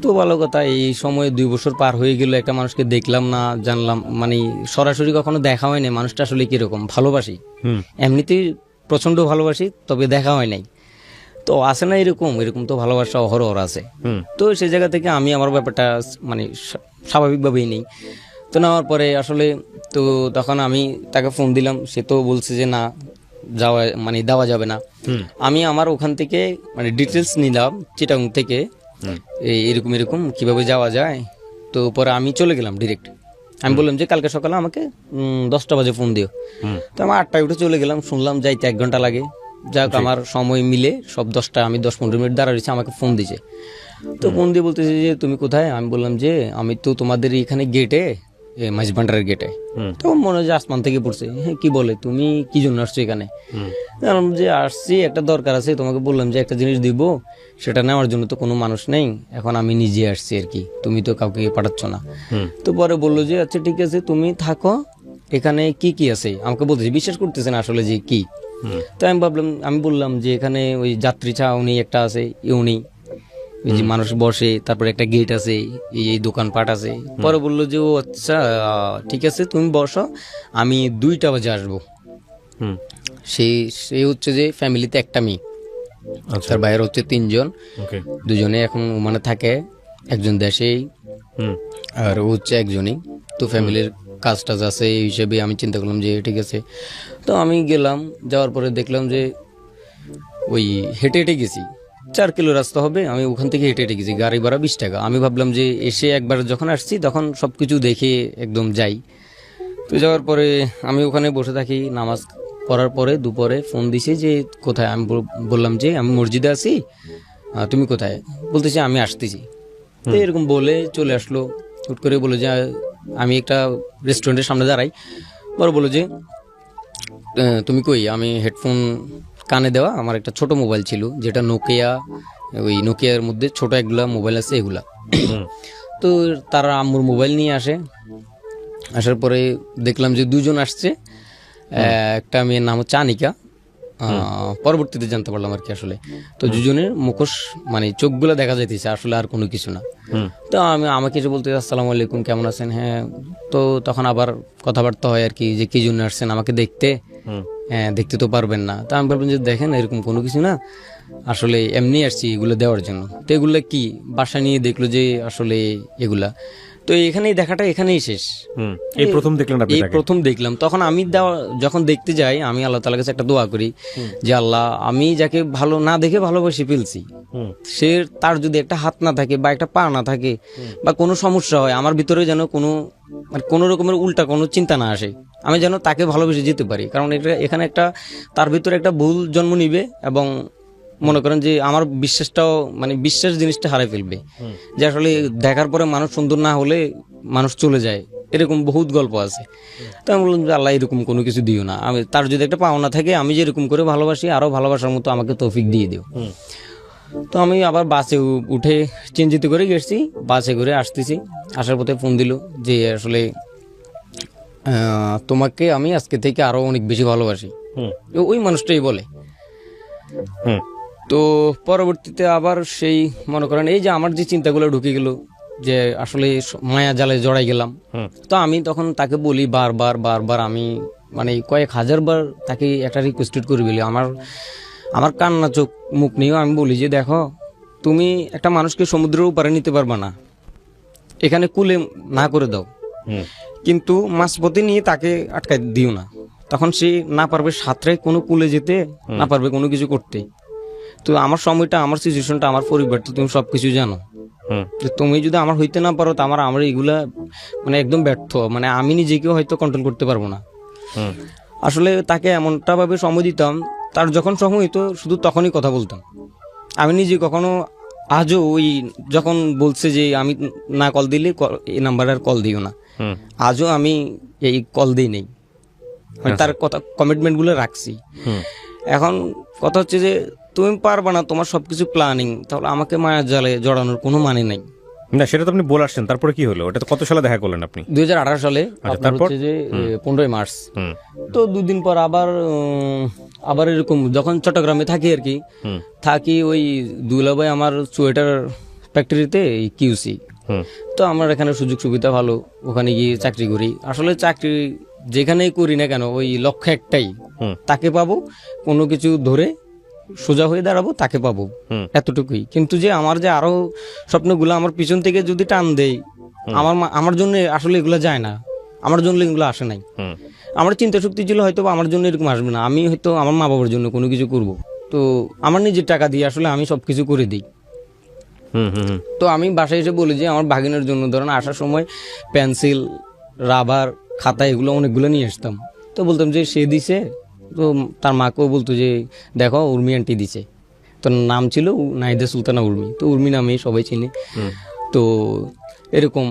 তো ভালো কথা, এই সময় 2 বছর পার হয়ে গেল, একটা মানুষকে দেখলাম না, জানলাম, মানে সরাসরি কখনো দেখা হয় নাই মানুষটা আসলে কিরকম। ভালোবাসি, এমনিতেই প্রচন্ড ভালোবাসি, তবে দেখা হয় নাই। তো আসে না এরকম তো ভালোবাসা অহরহ আছে। তো সেই জায়গা থেকে আমি আমার ব্যাপারটা মানে স্বাভাবিকভাবেই নেই। তো নেওয়ার পরে আসলে তো তখন আমি তাকে ফোন দিলাম, সে তো বলছে যে না দেওয়া যাবে না। আমি আমার ওখান থেকে মানে ডিটেলস নিলাম চিটাগং থেকে, এরকম কিভাবে যাওয়া যায়। তো পরে আমি চলে গেলাম ডিরেক্ট। আমি বললাম যে কালকে সকালে আমাকে 10টা বাজে ফোন দিও। তো আমি 8টায় উঠে চলে গেলাম, শুনলাম যাইতে 1 ঘন্টা লাগে। যাক আমার সময় মিলে সব 10টা, আমি 10-15 মিনিট দাঁড়া রয়েছি, আমাকে ফোন দিছে। তো ফোন দিয়ে বলতেছে যে তুমি কোথায়? আমি বললাম যে আমি তো তোমাদের এখানে গেটে, মাঝভান্ডারের গেটে। তো মনে হয় যে আসমান থেকে পড়ছে। হ্যাঁ, কি বলে, তুমি কি জন্য আসছো এখানে? যে আসছি একটা দরকার আছে, তোমাকে বললাম যে একটা জিনিস দিব, সেটা নেওয়ার জন্য তো কোনো মানুষ নেই, এখন আমি নিজে আসছি আর কি, তুমি তো কাউকে পাঠাচ্ছ না। তো পরে বললো যে আচ্ছা ঠিক আছে, তুমি থাকো, এখানে কি কি আছে আমাকে বলতেছি, বিশ্বাস করতেছে না আসলে যে কি। তো আমি বললাম যে এখানে ওই যাত্রী ছাউনি একটা আছে, ইউনি ওই যে মানুষ বসে, তারপরে একটা গেট আছে, এই দোকানপাট আছে। পরে বললো যে ও আচ্ছা ঠিক আছে, তুমি বসো, আমি 2টা বাজে আসবো। সে হচ্ছে যে ফ্যামিলিতে একটা মেয়ে, তার বাইরে হচ্ছে 3 জন, 2জনে এখন ওমানে থাকে, একজন দেশেই, আর ও হচ্ছে একজনই। তো ফ্যামিলির কাজ টাজ আছে, এই হিসেবে আমি চিন্তা করলাম যে ঠিক আছে। তো আমি গেলাম, যাওয়ার পরে দেখলাম যে ওই হেঁটে হেঁটে গেছি, 4 কিলো রাস্তা হবে, আমি ওখান থেকে হেঁটে হেঁটে গেছি, গাড়ি ভাড়া 20 টাকা। আমি ভাবলাম যে এসে একবার যখন আসছি তখন সবকিছু দেখে একদম যাই। তো যাওয়ার পরে আমি ওখানে বসে থাকি, নামাজ পড়ার পরে দুপুরে ফোন দিছে যে কোথায়। আমি বললাম যে আমি মসজিদে আছি, তুমি কোথায়? বলতেছে আমি আসতেছি। তো এরকম বলে চলে আসলো। হুট করে বলে যে আমি একটা রেস্টুরেন্টের সামনে দাঁড়াই, পরে বলো যে তুমি কই? আমি হেডফোন কানে দেওয়া, আমার একটা ছোট মোবাইল ছিল যেটা নোকিয়া, ওই নোকিয়ার মধ্যে ছোট একগুলা মোবাইল আছে এগুলা। তো তারা আম্মুর মোবাইল নিয়ে আসে। আসার পরে দেখলাম যে দুজন আসছে, একটা মেয়ের নাম হচ্ছে আনিকা, পরবর্তীতে জানতে পারলাম আর কি আসলে। তো দুজনের মুখোশ মানে চোখগুলো দেখা যাইতেছে, আসলে আর কোনো কিছু না। তো আমাকে এসে বলতে আসসালামু আলাইকুম, কেমন আছেন? হ্যাঁ। তো তখন আবার কথাবার্তা হয় আর কি, যে কি জন্য আসছেন আমাকে দেখতে? হ্যাঁ, দেখতে তো পারবেন না। তো আমি বললাম যে দেখেন এরকম কোনো কিছু না, আসলে এমনি আসছি এগুলো দেওয়ার জন্য। তো এগুলো কি? বাসা নিয়ে দেখলো যে আসলে এগুলা, তো এখানেই দেখাটা এখানেই শেষ। এই প্রথম দেখলেন আপনি এই তাকে? প্রথম দেখলাম। তখন আমি যখন দেখতে যাই, আমি আল্লাহ তাআলার কাছে একটা দোয়া করি যে আল্লাহ, আমি যাকে ভালো না দেখে ভালোবাসি ফেলছি, সে তার যদি একটা হাত না থাকে বা একটা পা না থাকে বা কোনো সমস্যা হয়, আমার ভিতরে যেন কোনো রকমের উল্টা কোনো চিন্তা না আসে, আমি যেন তাকে ভালোবেসে যেতে পারি। কারণ এখানে একটা তার ভিতরে একটা ভুল জন্ম নিবে এবং মনে করেন যে আমার বিশ্বাসটাও মানে বিশ্বাস জিনিসটা হারাই ফেলবে, যে আসলে দেখার পরে মানুষ সুন্দর না হলে মানুষ চলে যায়, এরকম বহুত গল্প আছে। তো আমি বললাম যে আল্লাহ এরকম কোনো কিছু দিও না, আমি তার যদি একটা পাওনা থাকে, আমি যেরকম করে ভালোবাসি আরো ভালোবাসার মতো আমাকে তৌফিক দিয়ে দিও। তো আমি আবার বাসে উঠে চিন্তিত করে গেছি, বাসে করে আসতেছি। আসার পথে ফোন দিল যে আসলে তোমাকে আমি আজকে থেকে আরো অনেক বেশি ভালোবাসি। ওই মানুষটাই বলে। তো পরবর্তীতে আবার সেই মনে করেন এই যে আমার যে চিন্তাগুলো ঢুকে গেল, যে আসলে মায়া জালে জড়াই গেলাম। তো আমি তখন তাকে বলি বারবার বারবার, আমি মানে কয়েক হাজার বার তাকে একটা রিকোয়েস্টেড করে বলি, আমার কান্না চোখ মুখ নিয়েও আমি বলি যে দেখো, তুমি একটা মানুষকে সমুদ্রের উপরে নিতে পারবা না, এখানে কুলে না করে দাও, কিন্তু মাঝপথে নিয়ে তাকে আটকাই দিও না। তখন সে না পারবে সাঁতরায় কোনো কুলে যেতে, না পারবে কোনো কিছু করতে। তো আমার সময়টা, আমার সিচুয়েশনটা, আমার পরিবার তো তুমি সবকিছু জানো। তুমি যদি আমার হইতে না পারো, তো আমার এগুলা মানে একদম ব্যর্থ, মানে আমি নিজেকেও হয়তো কন্ট্রোল করতে পারবো না। আসলে তাকে এমনটা ভাবে সময় দিতাম, তার যখন সময় হইতো শুধু তখনই কথা বলতাম। আমি নিজে কখনো আজও ওই যখন বলছে যে আমি না কল দিলে এই নাম্বারে আর কল দিও না, আজও আমি এই কল দিই নেই, মানে তার কথা কমিটমেন্ট গুলো রাখছি। এখন কথা হচ্ছে যে তুমি পারবা না, তোমার সবকিছু প্ল্যানিং, তাহলে আমাকে মায়ার জালে জড়ানোর কোনো মানে নাই। না, সেটা তো আপনি বলে আসছেন, তারপরে কি হলো? ওটা তো কত সালে দেখা করলেন আপনি? 2018 সালে, আপনার হচ্ছে যে 15 মার্চ। তো দুদিন পর আবার এরকম যখন চট্টগ্রামে থাকি আর কি, থাকি ওই দুলাভাই আমার সোয়েটার ফ্যাক্টরিতে কিউসি। তো আমার এখানে সুযোগ সুবিধা ভালো, ওখানে গিয়ে চাকরি করি। আসলে চাকরি যেখানেই করি না কেন, ওই লক্ষ্য একটাই, তাকে পাবো, কোনো কিছু ধরে সোজা হয়ে দাঁড়াবো, তাকে পাবো, এতটুকুই। কিন্তু যে আমার যে আরো স্বপ্নগুলো আমার পিছন থেকে যদি টান দেয়, আমার জন্য আসলে এগুলো যায় না, আমার জন্য এগুলো আসে নাই। আমার চিন্তা শক্তি ছিল হয়তো আমার জন্য এরকম আসবে না, আমি হয়তো আমার মা বাবার জন্য কোনো কিছু করব। তো আমার নিজের টাকা দিয়ে আসলে আমি সবকিছু করে দিই। তো আমি বাসায় এসে বলি যে আমার ভাগিনের জন্য ধরেন আসার সময় পেন্সিল, রাবার, খাতা এগুলো অনেকগুলো নিয়ে আসতাম। তো বলতাম যে সে দিছে, তো তার মাকেও বলতো যে দেখো উর্মি আন্টি দিছে। তো নাম ছিল নাহিদা সুলতানা উর্মি, তো উর্মি নামেই সবাই চিনে। তো এরকম।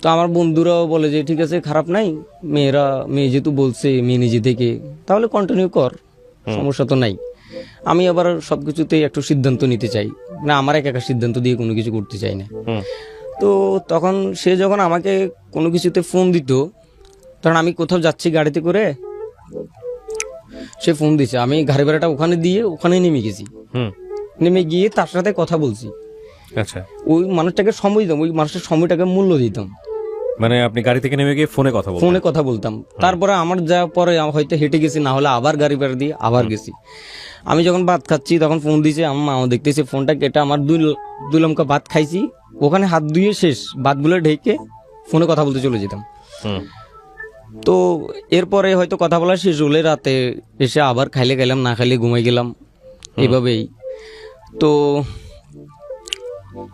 তো আমার বন্ধুরাও বলে যে ঠিক আছে, খারাপ নাই, মেয়ে যেহেতু বলছে, মেয়ে নিজে থেকে, তাহলে কন্টিনিউ কর, সমস্যা তো নাই। আমি আবার সবকিছুতেই একটু সিদ্ধান্ত নিতে চাই না, আমার একা সিদ্ধান্ত দিয়ে কোনো কিছু করতে চাই না। তো তখন সে যখন আমাকে কোনো কিছুতে ফোন দিত, কারণ আমি কোথাও যাচ্ছি গাড়িতে করে, সে ফোন দিছে, আমি গাড়ি ভাড়াটা ওখানে দিয়ে ওখানে নেমে গেছি, নেমে গিয়ে তার সাথে কথা বলছি। আচ্ছা, ওই মানুষটাকে সময় দিতাম, ওই মানুষটার সময়টাকে মূল্য দিতাম। মানে আপনি গাড়ি থেকে নেমে গিয়ে ফোনে কথা বলতাম। তারপরে আমার যা পরে হয়তো হেঁটে গেছি, না হলে আবার গাড়ি ভাড়া দিয়ে আবার গেছি। আমি যখন ভাত খাচ্ছি তখন ফোন দিয়েছে আমার মা, দেখতেছে ফোনটা কেটে আমার দুই লম্কা ভাত খাইছি, ওখানে হাত ধুয়ে শেষ, ভাতগুলো ঢেকে ফোনে কথা বলতে চলে যেতাম। তো এরপরে হয়তো কথা বলা শেষ হলে রাতে এসে আবার খাইলে খাইলাম, না খাইলে ঘুমাই গেলাম, এভাবেই। তো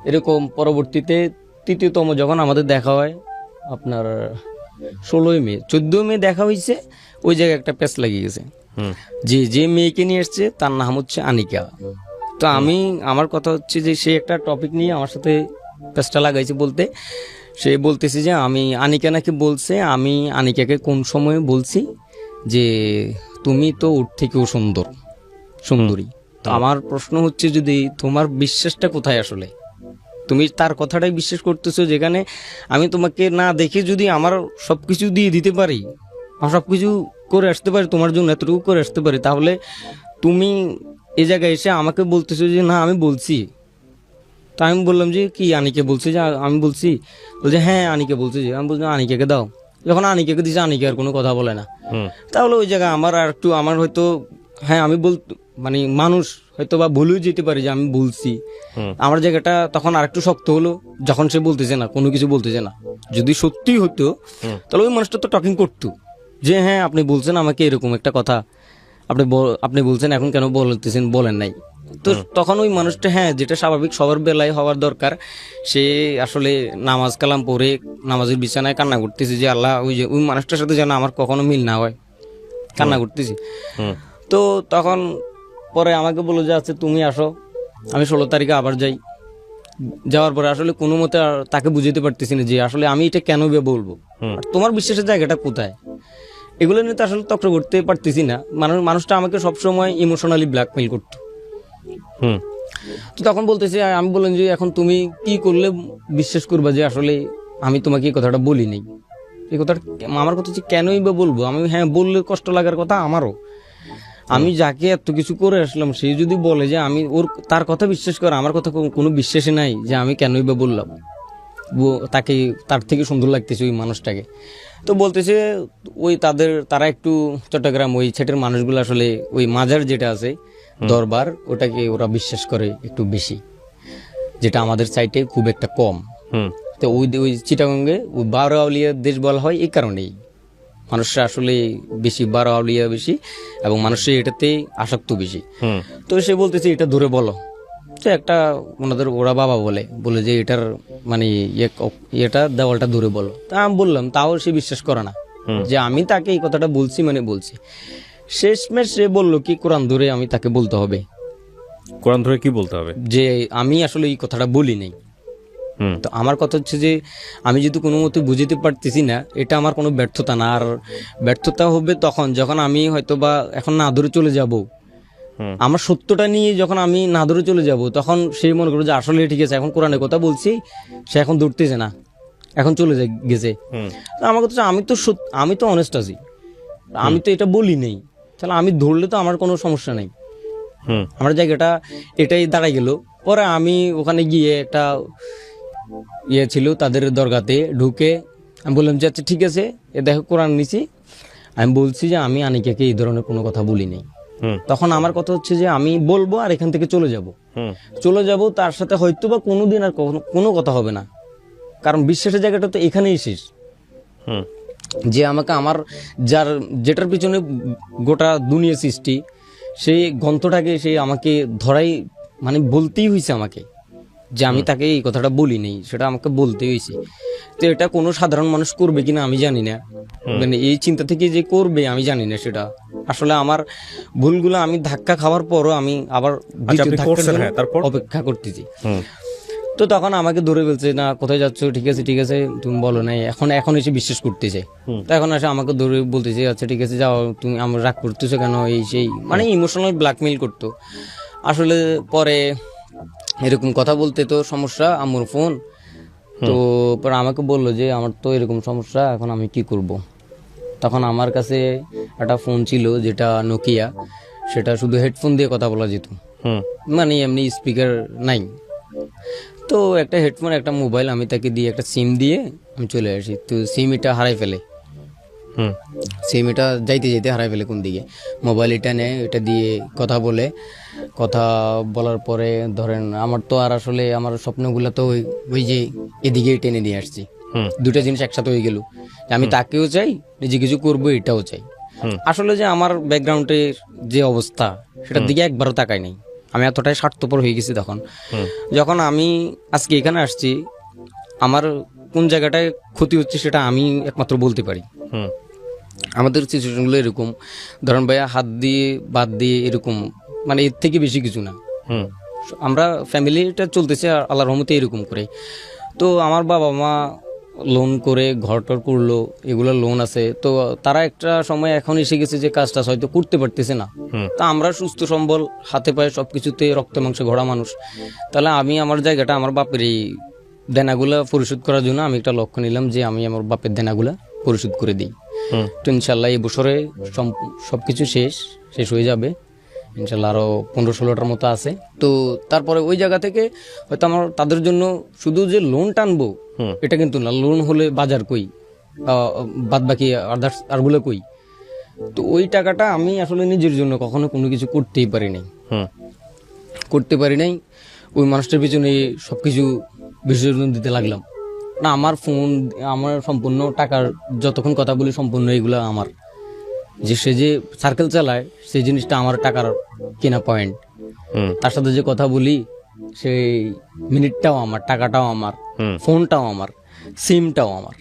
এরকম পরবর্তীতে তৃতীয়তম যখন আমাদের দেখা হয়, আপনার 16ই মে 14 মে দেখা হয়েছে, ওই জায়গায় একটা প্যাচ লাগিয়ে গেছে। যে মেয়েকে নিয়ে এসছে তার নাম হচ্ছে আনিকা। তো আমার কথা হচ্ছে যে সে একটা টপিক নিয়ে আমার সাথে প্যাচটা লাগাইছে, বলতে সে বলতেছে যে আমি আনিকা নাকি বলছে, আমি আনিকাকে কোন সময়ে বলছি যে তুমি তো ওর থেকেও সুন্দরী। তো আমার প্রশ্ন হচ্ছে, যদি তোমার বিশ্বাসটা কোথায় আসলে? তুমি তার কথাটাই বিশ্বাস করতেছো, যেখানে আমি তোমাকে না দেখে যদি আমার সবকিছু দিয়ে দিতে পারি, আমার সবকিছু করে আসতে পারি তোমার জন্য, এতটুকু করে আসতে পারি, তাহলে তুমি এই জায়গায় এসে আমাকে বলতেছো যে না আমি বলছি। তো আমি বললাম যে কি আনিকে বলছে যে আমি বলছি? বলছে হ্যাঁ আনিকে বলছে। যে আমি বলছি আনিকাকে দাও। যখন আনিকাকে দিছে, আনিকা আর কোনো কথা বলে না। তাহলে ওই জায়গায় আমার হয়তো হ্যাঁ আমি মানে মানুষ হয়তো বা ভুলেও যেতে পারে যে আমি বলছি। আমার জায়গাটা তখন আরেকটু শক্ত হলো যখন সে বলতেছে না, কোনো কিছু বলতেছে না। যদি সত্যি হতো তাহলে ওই মানুষটা তো টকিং করতো যে হ্যাঁ আপনি বলছেন আমাকে এরকম একটা কথা, আপনি বলছেন, এখন কেন বলতেছেন, বলেন নাই। তো তখন ওই মানুষটা হ্যাঁ যেটা স্বাভাবিক সবার বেলায় হওয়ার দরকার, সে আসলে নামাজ কালাম পড়ে নামাজের বিছানায় কান্না করতেছে যে আল্লাহ ওই মানুষটার সাথে যেন আমার কখনো মিল না হয়, কান্না করতেছি। তো তখন পরে আমাকে বললো যে আচ্ছা তুমি আসো, আমি 16 তারিখে আবার যাই। যাওয়ার পরে আসলে কোনো মতে তাকে বুঝাতে পারতেছি না যে আসলে আমি এটা কেন বলবো, আর তোমার বিশ্বাসের জায়গাটা কোথায়, এগুলো নিয়ে তো আসলে তর্ক করতে পারতেছি না। মানুষটা আমাকে সবসময় ইমোশনালি ব্ল্যাকমেইল করতো। তো তখন বলতেছি, আমি বললাম যে এখন তুমি কি করলে বিশ্বাস করবা যে আসলে আমি তোমাকে এই কথাটা বলি নাই? এই কথাটা আমার কথা হচ্ছে কেনই বা বলবো আমি? হ্যাঁ বললে কষ্ট লাগার কথা আমারও। আমি যাকে এত কিছু করে আসলাম, সে যদি বলে যে আমি তার কথা বিশ্বাস করে, আমার কথা কোনো বিশ্বাসই নাই, যে আমি কেনই বা বললাম তাকে তার থেকে সুন্দর লাগতেছে ওই মানুষটাকে। তো বলতেছে ওই তারা একটু চট্টগ্রাম ওই ছেটের মানুষগুলো আসলে ওই মাজার যেটা আছে দরবার, ওটাকে ওরা বিশ্বাস করে একটু বেশি, যেটা আমাদের সাইটে খুব একটা কম। তো ওই চিটাগঙ্গে ওই 12 আউলিয়ার দেশ বলা হয় এই কারণেই, মানুষরা আসলে বেশি 12 আউলিয়া বেশি, এবং মানুষের এটাতে আসক্ত বেশি। তো সে বলতেছে এটা ধরে বলো, তো একটা ওরা বাবা বলে যে এটার মানে এটা দেওয়ালটা ধরে বলো। তা আমি বললাম, তাও সে বিশ্বাস করে না যে আমি তাকে এই কথাটা বলছি, মানে বলছি। শেষমেশ সে বললো কি কোরআন ধরে আমি তাকে বলতে হবে। কোরআন ধরে কি বলতে হবে? যে আমি আসলে এই কথাটা বলি নাই। তো আমার কথা হচ্ছে যে আমি যদি কোনো মতে বুঝতে পারতেছি না, এটা আমার কোনো ব্যর্থতা না। আর ব্যর্থতা হবে তখন যখন আমি হয়তো বা এখন না ধরে চলে যাব, আমার সত্যটা নিয়ে যখন আমি না ধরে চলে যাব, তখন সেই মনে করবো যে আসলে ঠিক আছে, এখন কোরআনের কথা বলছি, সে এখন ধরতেছে না, এখন চলে গেছে। আমার কথা আমি তো অনেস্ট আছি, আমি তো এটা বলি নেই, তাহলে আমি ধরলে তো আমার কোনো সমস্যা নেই। আমার জায়গাটা এটাই দাঁড়াই গেল। পরে আমি ওখানে গিয়ে একটা ছিল তাদের দরগাতে ঢুকে আমি বললাম যে আচ্ছা ঠিক আছে, দেখো কোরআন নিছি, আমি বলছি যে আমি আনিকাকে এই ধরনের কোনো কথা বলি নাই। তখন আমার কথা হচ্ছে যে আমি বলবো আর এখান থেকে চলে যাব, তার সাথে হয়তো বা কোনোদিন আর কোনো কথা হবে না, কারণ বিশ্বাসের জায়গাটা তো এখানেই শেষ। যে আমাকে যেটার পিছনে গোটা দুনিয়া সৃষ্টি, সেই গ্রন্থটাকে সে আমাকে ধরাই মানে বলতেই হয়েছে আমাকে, যে আমি তাকে এই কথাটা বলি নেই, সেটা আমাকে বলতে হয়েছে। তো এটা কোনো সাধারণ মানুষ করবে কিনা আমি জানি না, মানে এই চিন্তা থেকে যে করবে আমি জানি না। সেটা আসলে আমার ভুলগুলো আমি ধাক্কা খাওয়ার পরও আমি আবার অপেক্ষা করতেছি। তো তখন আমাকে ধরে বলছে না কোথায় যাচ্ছ, ঠিক আছে তুমি বলো না, এখন এসে বিশ্বাস করতেছে। তো এখন এসে আমাকে ধরে বলতেছে আচ্ছা ঠিক আছে যাও, তুমি আমার রাগ করতেছো কেন, এই সেই মানে ইমোশনাল ব্ল্যাকমেইল করতো আসলে। পরে এরকম কথা বলতে তো সমস্যা, আম্মুর ফোন, তো পরে আমাকে বললো যে আমার তো এরকম সমস্যা, এখন আমি কি করব। তখন আমার কাছে একটা ফোন ছিল যেটা নোকিয়া, সেটা শুধু হেডফোন দিয়ে কথা বলা যেত, মানে এমনি স্পিকার নাই। তো একটা হেডফোন একটা মোবাইল আমি তাকে দিয়ে একটা সিম দিয়ে আমি চলে আসি। তো সিম এটা হারাই ফেলে, সিম এটা যাইতে হারাই ফেলে কোন দিকে, মোবাইল এটা নেয়, এটা দিয়ে কথা বলার পরে ধরেন আমার তো আর আসলে আমার স্বপ্নগুলো তো ওই যে এদিকেই টেনে নিয়ে আসছি, দুটা জিনিস একসাথে হয়ে গেল, আমি তাকেও চাই, নিজে কিছু করবো এটাও চাই। আসলে যে আমার ব্যাকগ্রাউন্ডের যে অবস্থা সেটার দিকে একবারও তাকাই নাই, আমি এতটাই স্বার্থপর হয়ে গেছি। তখন যখন আমি আজকে এখানে আসছি, আমার কোন জায়গাটায় ক্ষতি হচ্ছে সেটা আমি একমাত্র বলতে পারি। হুম আমাদের সিচুয়েশনগুলো এরকম, ধরেন ভাইয়া হাত দিয়ে বাদ দিয়ে এরকম, মানে এর থেকে বেশি কিছু না। হুম আমরা ফ্যামিলিটা চলতেছে আল্লাহর রহমতে এরকম করে। তো আমার বাবা মা লোন করে ঘর টর করলো, এগুলো লোন আছে, তো তারা একটা সময় এখন এসে গেছে যে কাজটা হয়তো করতে পারতেছে না। হুম। তা আমরা সুস্থ সম্বল, হাতে পায়ে সবকিছুতে রক্ত মাংস গড়া মানুষ, তাহলে আমি আমার জায়গাটা আমার বাপের এই দেনাগুলা পরিশোধ করার জন্য আমি একটা লক্ষ্য নিলাম যে আমি আমার বাপের দেনাগুলা পরিশোধ করে দিই। হুম তো ইনশাল্লাহ এই বছরে সবকিছু শেষ হয়ে যাবে ইনশাল্লাহ। আরো 15-16টার মতো আছে। তো তারপরে ওই জায়গা থেকে হয়তো আমার তাদের জন্য শুধু যে লোন টানবো এটা কিন্তু না, লোন হলে বাজার কই, বাদ বাকি আদার্স আরগুলো কই। তো ওই টাকাটা আমি আসলে নিজের জন্য কখনো কোনো কিছু করতেই পারি নাই, হুম করতে পারি নাই। ওই মানুষটার পিছনে সবকিছু বিসর্জন দিতে লাগলাম। না, আমার ফোন, আমার সম্পূর্ণ টাকার যতক্ষণ কথা বলি সম্পূর্ণ এগুলো আমার, যে সে যে সার্কেল চালায় সেই জিনিসটা আমার টাকার কেনা পয়েন্ট। হুম তার সাথে যে কথা বলি সেই মিনিটটাও আমার, টাকাটাও আমার, ফোনটাও আমার, সিমটাও আমার।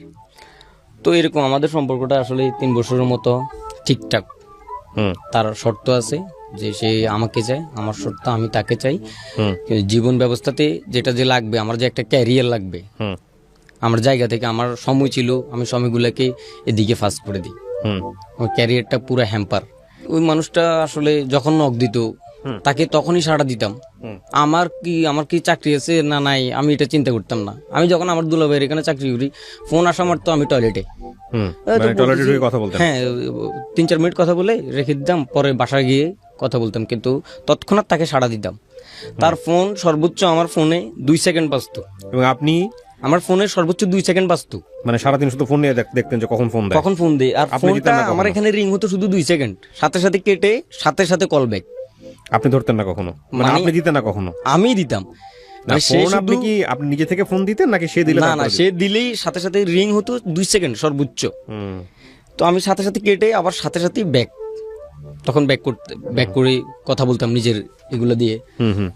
তো এরকম আমাদের সম্পর্কটা আসলে 3 বছরের মতো ঠিকঠাক। হুম তার শর্ত আছে যে সে আমাকে চায়, আমার শর্ত আমি তাকে চাই। হুম কিন্তু জীবন ব্যবস্থাতে যেটা যে লাগবে, আমার যে একটা ক্যারিয়ার লাগবে, হুম আমার জায়গা থেকে আমার সময় ছিল, আমি সময়গুলোকে এদিকে ফাস্ট করে দিই। হুম আমার ক্যারিয়ারটা পুরো হ্যাম্পার। ওই মানুষটা আসলে যখন নক দিত তাকে তখনই সাড়া দিতাম। আমার কি চাকরি আছে না নাই আমি এটা চিন্তা করতাম না। আমি যখন আমার দুলাভাইয়ের এখানে চাকরি করি, ফোন আসা মারতো আমি টয়লেটে, হুম মানে টয়লেটে ঢুকে কথা বলতেন? হ্যাঁ 3-4 মিনিট কথা বলে রেখে দিতাম, পরে বাসায় গিয়ে কথা বলতাম, কিন্তু তৎক্ষণাৎ তাকে সাড়া দিতাম। তার ফোন সর্বোচ্চ আমার ফোনে 2 সেকেন্ড বাজতো, এবং আপনি আমার ফোনে সর্বোচ্চ 2 সেকেন্ড বাজতো। মানে সারাদিন শুধু ফোন নিয়ে দেখতেন যে কখন ফোন দেয়? কখন ফোন দেয়, আর আপনি দিতেন ফোনটা না কখনো? আমার এখানে রিং হতো শুধু 2 সেকেন্ড, সাথে সাথে কেটে সাথে সাথে কল ব্যাক। আপনি ধরতেন না কখনো? মানে আপনি দিতেন না কখনো? আমি দিতাম না, মানে সে ফোন শুধু- আপনি কি আপনি নিজে থেকে ফোন দিতেন নাকি সে দিলে না না, তারপরে সে দিলেই সাথে সাথে রিং হতো 2 সেকেন্ড সর্বোচ্চ। হুম তো আমি সাথে সাথে কেটে আবার সাথে সাথে ব্যাক, তখন ব্যাক করে কথা বলতাম নিজের এগুলো দিয়ে। হুম হুম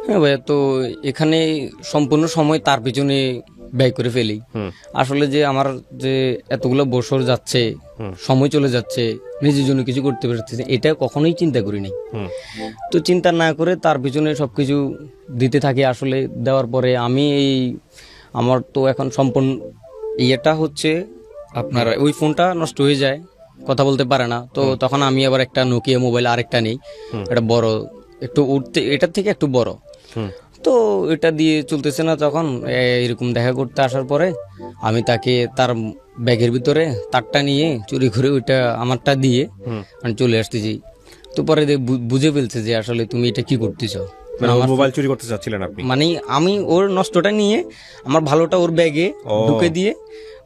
হ্যাঁ ভাইয়া, তো এখানে সম্পূর্ণ সময় তার পিছনে ব্যয় করে ফেলি। আসলে যে আমার যে এতগুলো বছর যাচ্ছে, সময় চলে যাচ্ছে, নিজের জন্য কিছু করতে পারছি না, এটা কখনোই চিন্তা করিনি। হুম তো চিন্তা না করে তার পিছনে সবকিছু দিতে থাকি। আসলে দেওয়ার পরে আমি আমার তো এখন সম্পূর্ণ ইয়েটা হচ্ছে আপনার ওই ফোনটা নষ্ট হয়ে যায়, কথা বলতে পারে না। তো তখন আমি আবার একটা নোকিয়া মোবাইল আরেকটা নেই, এটা বড়, একটু উঠতে এটার থেকে একটু বড়। তো এটা দিয়ে চলতেছে না। তখন এরকম দেখা করতে আসার পরে আমি তাকে তার ব্যাগের ভিতরে তারটা নিয়ে চুরি করে ওইটা আমারটা দিয়ে আমি চলে আসতেছি। তো পরে বুঝে ফেলছে যে আসলে তুমি এটা কি করতেছো। মানে ওর মোবাইল চুরি করতে চাচ্ছিলেন আপনি? মানে আমি ওর নষ্টটা নিয়ে আমার ভালোটা ওর ব্যাগে ঢুকে দিয়ে,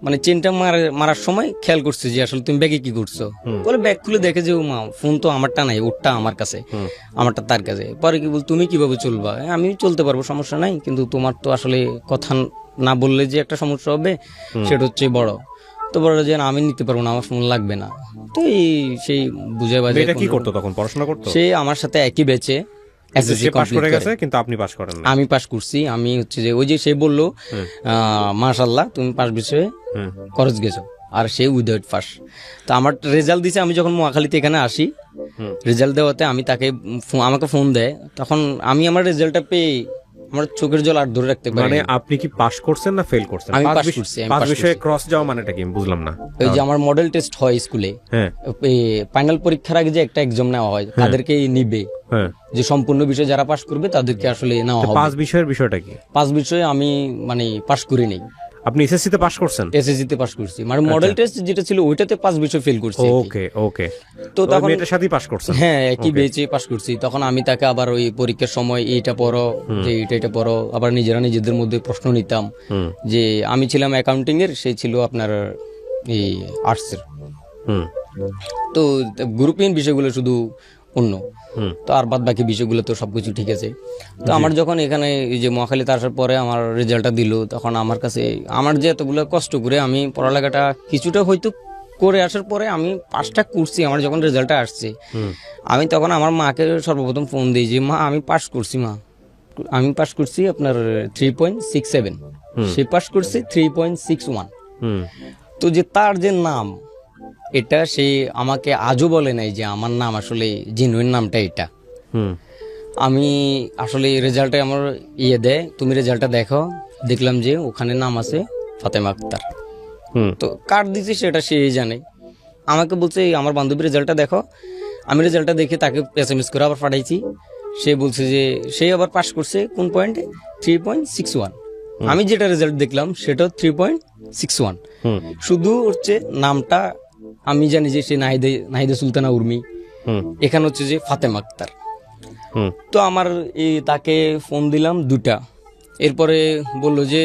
মানে চেনটা মারার সময় খেয়াল করছে যে আসলে তুমি ব্যাগে কি করছো। বলে ব্যাগ খুলে দেখে যে ও মা, ফোন তো আমারটা নাই, ওরটা আমার কাছে, আমারটা তার কাছে। পরে কি বল, তুমি কিভাবে চলবা? আমি চলতে পারবো, সমস্যা নাই, কিন্তু তোমার তো আসলে কথা না বললে যে একটা সমস্যা হবে সেটা হচ্ছে বড়। তো বড় যে না, আমি নিতে পারবো না, আমার ফোন লাগবে না। তো সেই বুঝে বাজে। এটা কি করতো তখন? পড়াশোনা করতো? সে আমার সাথে একই ব্যাচে সে পাস করে গেছে কিন্তু আপনি পাস করেন না? আমি পাস করছি। আমি হচ্ছে যে ওই যে সে বললো মাশাআল্লাহ তুমি পাস বিষয়ে খরচ গেছো, আর সে উইদাউট পাস। তো আমার রেজাল্ট দিছে, আমি যখন নোয়াখালীতে এখানে আসি, রেজাল্ট দেওয়াতে আমি তাকে আমাকে ফোন দেয়, তখন আমি আমার রেজাল্টটা পেয়ে আমার চোখের জল আর ধরে রাখতে পারি। মানে আপনি কি পাস করছেন না ফেল করছেন? আমি পাস করছি। আমি পাস পাস বিষয়ে করছি। ক্রস যাওয়া মানেটা কি আমি বুঝলাম না। ওই যে আমার মডেল টেস্ট হয় স্কুলে, হ্যাঁ ফাইনাল পরীক্ষার আগে যে একটা এক্সাম নেওয়া হয়, তাদেরকে নিবে, হ্যাঁ। যে সম্পূর্ণ বিষয় যারা পাস করবে তাদেরকে আসলে নেওয়া হবে। পাস বিষয়ের বিষয়টা কি? 5 বিষয়ে আমি মানে পাস করি নেই। আপনি এসএসসি তে পাস করছেন? এসএসসি তে পাস করছি, মানে মডেল টেস্ট যেটা ছিল ওইটাতে 5 বিষয় ফেল করছি। ওকে ওকে। তো তো তখন মেয়েটার সাথেই পাস করছেন? হ্যাঁ, একই বেচে পাস করছি। তখন আমি তাকে আবার ওই পরীক্ষার সময় এইটা পড়ো, যে এটা পড়ো, আবার নিজেদের মধ্যে প্রশ্ন নিতাম। যে আমি ছিলাম অ্যাকাউন্টিং এর, সে ছিল আপনার এই আর্টস এর। তো গ্রুপিং বিষয়গুলো শুধু অন্য, তো আর বাদ বাকি বিষয়গুলো তো সবকিছু ঠিক আছে। তো আমার যখন এখানে এই যে মহাখালীতে আসার পরে আমার রেজাল্টটা দিল, তখন আমার কাছে আমার যে এতগুলো কষ্ট করে আমি পড়ালেখাটা কিছুটা হয়তো করে আসার পরে আমি পাসটা করছি, আমার যখন রেজাল্টটা আসছে, আমি তখন আমার মাকে সর্বপ্রথম ফোন দিই যে মা আমি পাস করছি, মা আমি পাস করছি আপনার 3.67। সে পাস করছে 3.61। হুম তো যে তার যে নাম, এটা সে আমাকে আজও বলে নাই যে আমার নাম আসলে জেনুইন নামটা এটা। হুম আমি আসলে রেজাল্টে আমার দেয়, তুমি রেজাল্টটা দেখো, দেখলাম যে ওখানে নাম আছে ফাতেমা আক্তার। হুম তো কার দিছে সেটা সে জানে। আমাকে বলছে আমার বান্ধবীর রেজাল্টটা দেখো। আমি রেজাল্টটা দেখে তাকে SMS করে আবার পাঠাইছি। সে বলছে যে সে আবার পাস করছে কোন পয়েন্টে, 3.61। আমি যেটা রেজাল্ট দেখলাম সেটা 3.61। হুম শুধু হচ্ছে নামটা আমি জানি যে সে নাহিদা সুলতানা উর্মি, হুম এখানে হচ্ছে যে ফাতেমা আক্তার। হুম তো আমার তাকে ফোন দিলাম 2টা। এরপরে বললো যে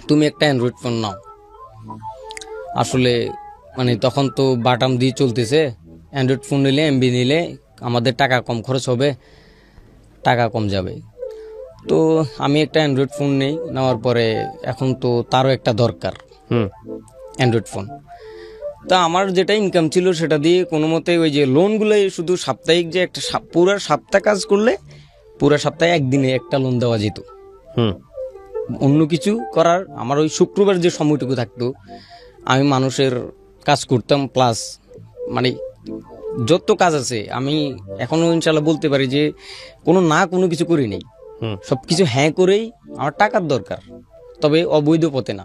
তুমি একটা অ্যান্ড্রয়েড ফোন নাও। আসলে মানে তখন তো বাটাম দিয়ে চলতেছে, অ্যান্ড্রয়েড ফোন নিলে এমবি নিলে আমাদের টাকা কম খরচ হবে, টাকা কম যাবে। তো আমি একটা অ্যান্ড্রয়েড ফোন নেই, নেওয়ার পরে এখন তো তারও একটা দরকার হুম অ্যান্ড্রয়েড ফোন। তা আমার যেটা ইনকাম ছিল সেটা দিয়ে কোনো মতে ওই যে লোনগুলোই শুধু সাপ্তাহিক যে একটা পুরো সপ্তাহ কাজ করলে পুরো সপ্তাহে একদিনে একটা লোন দেওয়া যেত। হুম অন্য কিছু করার আমার ওই শুক্রবার যে সময়টুকু থাকতো আমি মানুষের কাজ করতাম, প্লাস মানে যত কাজ আছে আমি এখনো ইনশাল্লাহ বলতে পারি যে কোনো কিছু করি নেই। হুম সব কিছু হ্যাঁ করেই আমার টাকার দরকার, তবে অবৈধ পথে না।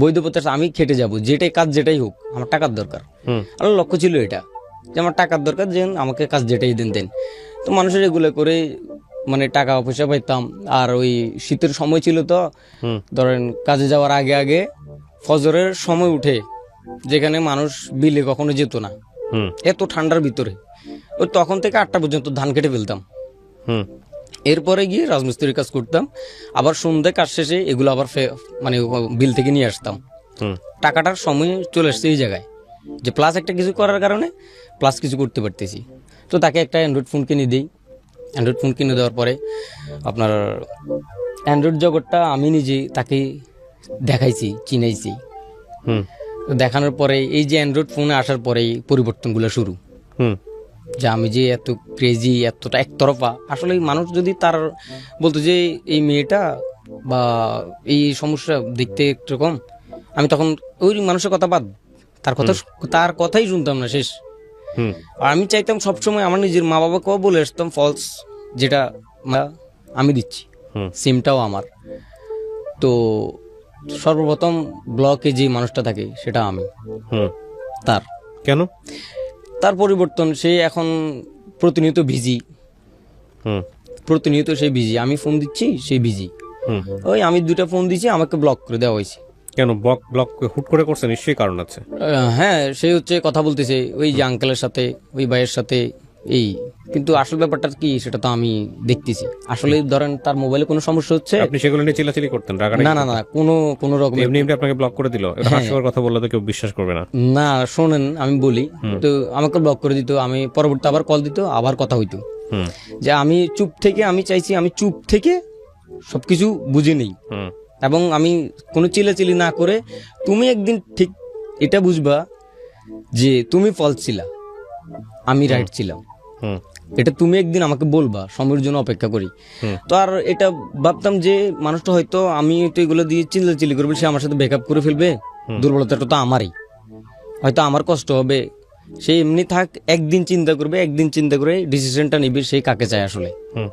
বৈধ পথে আমি খেটে যাব, যেটাই কাজ যেটাই হোক আমার টাকার দরকার। হুম আমার লক্ষ্য ছিল এটা যে আমার টাকার দরকার, যে আমাকে কাজ যেটাই দেন। তো মানুষের এগুলো করে মানে টাকা পয়সা পাইতাম। আর ওই শীতের সময় ছিল তো, হুম ধরেন কাজে যাওয়ার আগে আগে ফজরের সময় উঠে, যেখানে মানুষ বিলে কখনো যেত না, হুম এত ঠান্ডার ভিতরে ওই তখন থেকে 8টা পর্যন্ত ধান কেটে ফেলতাম। হুম এরপরে গিয়ে রাজমিস্ত্রির কাজ করতাম, আবার সন্ধ্যায় কাজ শেষে এগুলো আবার মানে বিল থেকে নিয়ে আসতাম। হুম টাকাটার সময় চলে আসছে এই জায়গায় যে প্লাস একটা কিছু করার কারণে প্লাস কিছু করতে পারতেছি। তো তাকে একটা অ্যান্ড্রয়েড ফোন কিনে দিই। অ্যান্ড্রয়েড ফোন কিনে দেওয়ার পরে আপনার অ্যান্ড্রয়েড জগৎটা আমি নিজে তাকে দেখাইছি, চিনাইছি। হুম তো দেখানোর পরে এই যে অ্যান্ড্রয়েড ফোনে আসার পরেই পরিবর্তনগুলো শুরু, হুম যে আমি যে এত ক্রেজি, এতটা একতরফা। আসলে মানুষ যদি তার বলতো যে এই মেয়েটা বা এই সমস্যা দেখতে একরকম, আমি তখন ওই মানুষের কথা বাদ, তার কথাই শুনতাম না শেষ। হুম আর আমি চাইতাম সবসময় আমার নিজের মা বাবাকেও বলে আসতাম ফলস, যেটা আমি দিচ্ছি হুম সিমটাও আমার। তো সর্বপ্রথম ব্লকে যে মানুষটা থাকে সেটা আমি। হুম তার কেন? তার পরিবর্তন, সে এখন প্রতিনিয়ত বিজি, হুম প্রতিনিয়ত সে বিজি। আমি ফোন দিচ্ছি সে বিজি। হুম ওই আমি 2টা ফোন দিচ্ছি, আমাকে ব্লক করে দেওয়া হয়েছে। কেন ব্লক হুট করে করছে? নিশ্চয়ই কারণ আছে। হ্যাঁ, সে হচ্ছে কথা বলতেছে ওই যে আঙ্কেলের সাথে, ওই ভাইয়ের সাথে, এই। কিন্তু আসল ব্যাপারটা কি সেটা তো আমি দেখতেছি। আসলে ধরেন তার মোবাইলে কোনো সমস্যা হচ্ছে, আপনি সেগুলো নিয়ে চিল্লাচিল্লি করতেন, রাগারাগি না না না, কোনো রকম এমনি এমনি আপনাকে ব্লক করে দিল? এটা হাস্যকর কথা বললে তো কেউ বিশ্বাস করবে না। না। শোনেন আমি বলি, তো আমাকে ব্লক করে দিত, আমি পরবর্তী আবার কল দিত, আবার কথা হইতো। হুম যে আমি চুপ থেকে, আমি চাইছি আমি চুপ থেকে সবকিছু বুঝে নেই, হুম এবং আমি কোনো চিল্লাচিল্লি না করে, তুমি একদিন ঠিক এটা বুঝবা যে তুমি ফলস ছিলা, আমি রাইট ছিলাম। হুম এটা তুমি একদিন আমাকে বলবা, সময়ের জন্য অপেক্ষা করি। হুম। তো আর এটা ভাবতাম যে মানুষটা হয়তো আমি তো এগুলো দিয়ে চিল্লাচিল্লি করবে, সে আমার সাথে ব্যাকআপ করে ফেলবে, দুর্বলতাটা তো আমারই, হয়তো আমার কষ্ট হবে। সে এমনি থাক, একদিন চিন্তা করবে, একদিন চিন্তা করে ডিসিশনটা নিবে সে কাকে চায় আসলে। হুম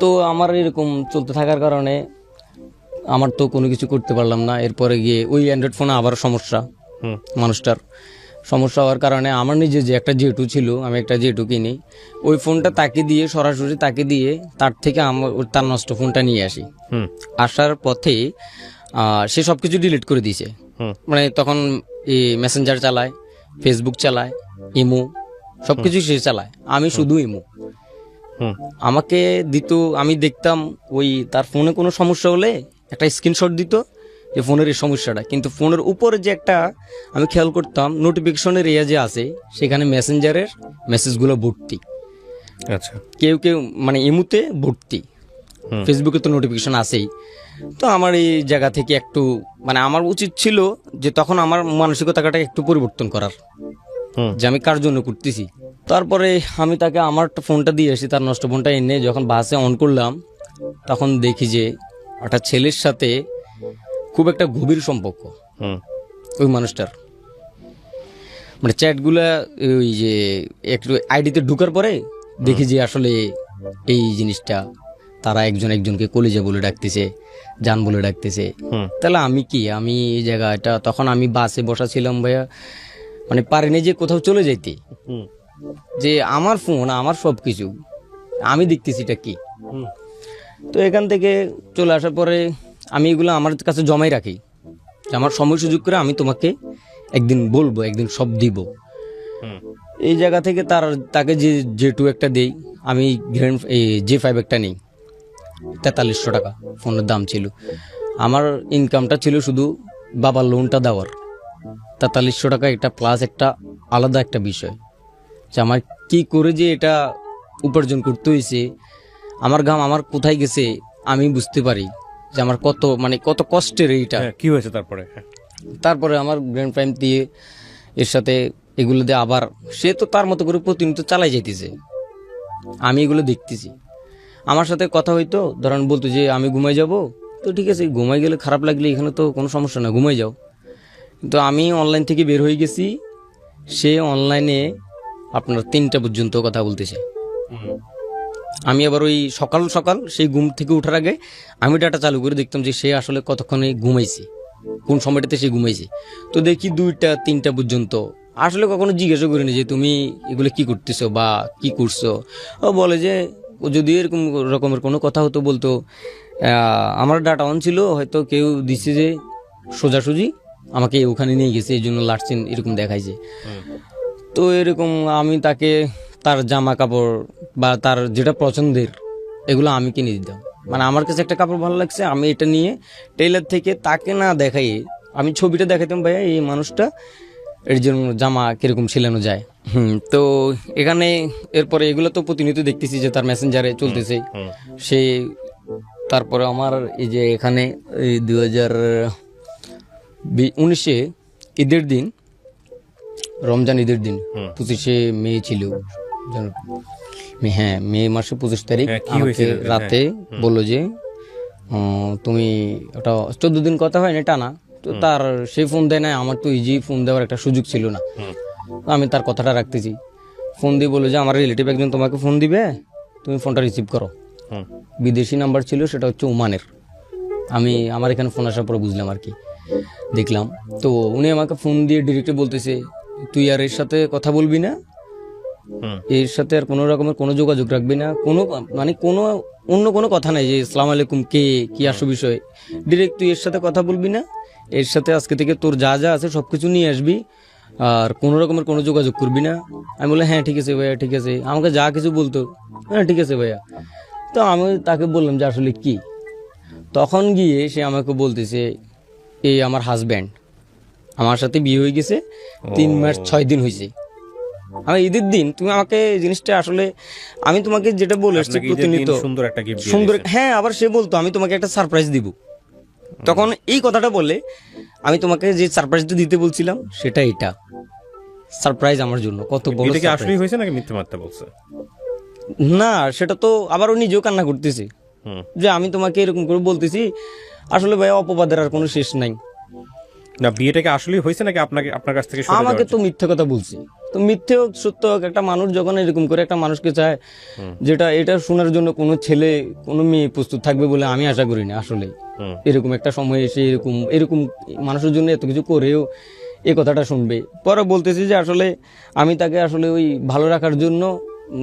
তো আমার এরকম চলতে থাকার কারণে আমার তো কোনো কিছু করতে পারলাম না। এরপরে গিয়ে ওই অ্যান্ড্রয়েড ফোনে আবার সমস্যা, হুম মানুষটার সমস্যা হওয়ার কারণে আমার নিজে যে একটা জেটু ছিল, আমি একটা জেটু কিনি, ওই ফোনটা তাকে দিয়ে, সরাসরি তাকে দিয়ে তার থেকে তার নষ্ট ফোনটা নিয়ে আসি। হুম আসার পথে সে সব কিছু ডিলিট করে দিয়েছে। হুম মানে তখন এই মেসেঞ্জার চালায়, ফেসবুক চালায়, ইমো, সব কিছু সে চালায়, আমি শুধু ইমো। হুম আমাকে দিত, আমি দেখতাম ওই তার ফোনে কোনো সমস্যা হলে একটা স্ক্রিনশট দিত যে ফোনের এই সমস্যাটা, কিন্তু ফোনের উপরে যে একটা আমি খেয়াল করতাম নোটিফিকেশনের এরিয়া যে আছে, সেখানে মেসেঞ্জারের মেসেজগুলো ভর্তি। আচ্ছা। কেউ কেউ মানে ইমুতে ভর্তি, ফেসবুকে তো নোটিফিকেশন আছেই। তো আমার এই জায়গা থেকে একটু মানে আমার উচিত ছিল যে তখন আমার মানসিকতাটা একটু পরিবর্তন করার, হুম যে আমি কার জন্য করতেছি। তারপরে আমি তাকে আমার ফোনটা দিয়ে আসি, তার নষ্ট ফোনটা এনে যখন বাসে অন করলাম, তখন দেখি যে একটা ছেলের সাথে খুব একটা গভীর সম্পর্ক হুম ওই মানুষটার। মানে চ্যাটগুলা ওই যে একটু আইডিতে ঢুকার পরে দেখি যে আসলে এই জিনিসটা তারা একজন একজনকে কলিজা বলে ডাকতেছে, জান বলে ডাকতেছে। হুম তাহলে আমি কি, আমি এই জায়গাটা তখন আমি বাসে বসা ছিলাম ভাইয়া, মানে পারিনি যে কোথাও চলে যাইতে, হুম যে আমার ফোন আমার সব কিছু আমি দেখতেছি এটা কি। হুম তো এখান থেকে চলে আসার পরে আমি এগুলো আমার কাছে জমাই রাখি, যে আমার সময় সুযোগ করে আমি তোমাকে একদিন বলবো, একদিন সব দিব। হুম এই জায়গা থেকে তাকে যে J2 একটা দেই, আমি J5 একটা নেই, 4300 টাকা ফোনের দাম ছিল। আমার ইনকামটা ছিল শুধু বাবার লোনটা দেওয়ার, 4300 টাকা, এটা প্লাস একটা আলাদা একটা বিষয় যে আমার কি করে যে এটা উপার্জন করতে হয়েছে, আমার ঘাম আমার কোথায় গেছে আমি বুঝতে পারি যে আমার কত কষ্টের এইটা। হ্যাঁ, কি হয়েছে তারপরে? হ্যাঁ। তারপরে আমার গ্র্যান্ড প্রাইম দিয়ে এর সাথে এগুলো দিয়ে আবার সে তো তার মতো করে প্রতিনিয়ত চালাই যাইতেছে, আমি এগুলো দেখতেছি। আমার সাথে কথা হইতো, ধরেন বলতো যে আমি ঘুমাই যাব, তো ঠিক আছে ঘুমাই গেলে খারাপ লাগলে এখানে তো কোনো সমস্যা না, ঘুমাই যাও। কিন্তু আমি অনলাইন থেকে বের হয়ে গেছি, সে অনলাইনে আপনার 3টা পর্যন্ত কথা বলতেছে। আমি আবার ওই সকাল সকাল সেই ঘুম থেকে ওঠার আগে আমি ডাটা চালু করে দেখতাম যে সে আসলে কতক্ষণে ঘুমাইছে, কোন সময়টাতে সে ঘুমাইছে। তো দেখি 2টা 3টা পর্যন্ত। আসলে কখনো জিজ্ঞাসা করিনি যে তুমি এগুলো কি করতেছো বা কি করছো। ও বলে যে ও যদি এরকম রকমের কোনো কথা হতো বলতো আমার ডাটা অন ছিল, হয়তো কেউ দিচ্ছে যে সোজাসুজি আমাকে ওখানে নিয়ে গেছে, এই জন্য লাটছেন এরকম দেখাইছে। তো এরকম আমি তাকে তার জামা কাপড় বা তার যেটা পছন্দের এগুলো আমি কিনে দিতাম। মানে আমার কাছে একটা কাপড় ভালো লাগছে, আমি এটা নিয়ে টেইলার থেকে তাকে না দেখাই আমি ছবিটা দেখাইতাম, ভাইয়া এই মানুষটা এর জন্য জামা কিরকম ছিলানো যায়। তো এখানে এরপরে এগুলো তো প্রতিনিয়ত দেখতেছি যে তার মেসেঞ্জারে চলতেছে সে। তারপরে আমার এই যে এখানে এই 2019-এ ঈদের দিন, রমজান ঈদের দিন 25শে মে ছিল, হ্যাঁ মে মাসে 25 তারিখ, হ্যাঁ, কি আমাকে হয়েছিল? রাতে বললো যে তুমি ওটা 14 দিন কথা হয় না টানা, তো তার সে ফোন দেয় না, আমার তো ইজি ফোন দেওয়ার একটা সুযোগ ছিল না। আমি তার কথাটা রাখতেছি, ফোন দিয়ে বললো যে আমার রিলেটিভ একজন তোমাকে ফোন দিবে, তুমি ফোনটা রিসিভ করো। বিদেশি নাম্বার ছিল, সেটা হচ্ছে ওমানের। আমার এখানে ফোন আসার পরে বুঝলাম আর কি, দেখলাম। তো উনি আমাকে ফোন দিয়ে ডিরেক্টলি বলতেছে তুই আর এর সাথে কথা বলবি না, এর সাথে আর কোনো রকমের কোনো যোগাযোগ রাখবি না, কোনো মানে কোনো অন্য কোনো কথা নাই যে আসসালামু আলাইকুম কে কি আসো বিষয়, ডিরেক্ট তুই এর সাথে কথা বলবি না, এর সাথে আজকে থেকে তোর যা যা আছে সব কিছু নিয়ে আসবি, আর কোনো রকমের কোনো যোগাযোগ করবি না। আমি বললাম হ্যাঁ ঠিক আছে ভাইয়া, ঠিক আছে। আমাকে যা কিছু বলতো, হ্যাঁ ঠিক আছে ভাইয়া। তো আমি তাকে বললাম যে আসলে কি। তখন গিয়ে সে আমাকে বলতেছে এই আমার হাজব্যান্ড, আমার সাথে বিয়ে হয়ে গেছে, 3 মাস 6 দিন হয়েছে। আমি ঈদের দিন তুমি আমাকে জিনিসটা আসলে আমি তোমাকে যেটা বলে এসছি প্রতিনিয়ত সুন্দর একটা গিফট সুন্দর, হ্যাঁ আবার সে বলতো আমি তোমাকে একটা সারপ্রাইজ দিব। তখন এই কথাটা বলে আমি তোমাকে যে সারপ্রাইজটা দিতে বলছিলাম সেটা এটা সারপ্রাইজ আমার জন্য কত বড় এটা কি surprise। আসলেই হয়েছে নাকি মিথ্যা মাত্রা বলছে? না সেটা তো আবার ও নিজেও কান্না করতেছে যে আমি তোমাকে এরকম করে বলতেছি। আসলে ভাই অপবাদের আর কোনো শেষ নাই। না বিয়েটা কি আসলেই হয়েছে নাকি আপনার কাছ থেকে আমাকে তো মিথ্যে কথা বলছি, তো মিথ্যে হোক সত্য হোক, একটা মানুষ যখন এরকম করে একটা মানুষকে চায়, যেটা এটা শোনার জন্য কোনো ছেলে কোনো মেয়ে প্রস্তুত থাকবে বলে আমি আশা করি না। আসলে এরকম একটা সময় এসে এরকম মানুষের জন্য এত কিছু করেও এই কথাটা শুনবে। পরে বলতেছি যে আসলে আমি তাকে আসলে ওই ভালো রাখার জন্য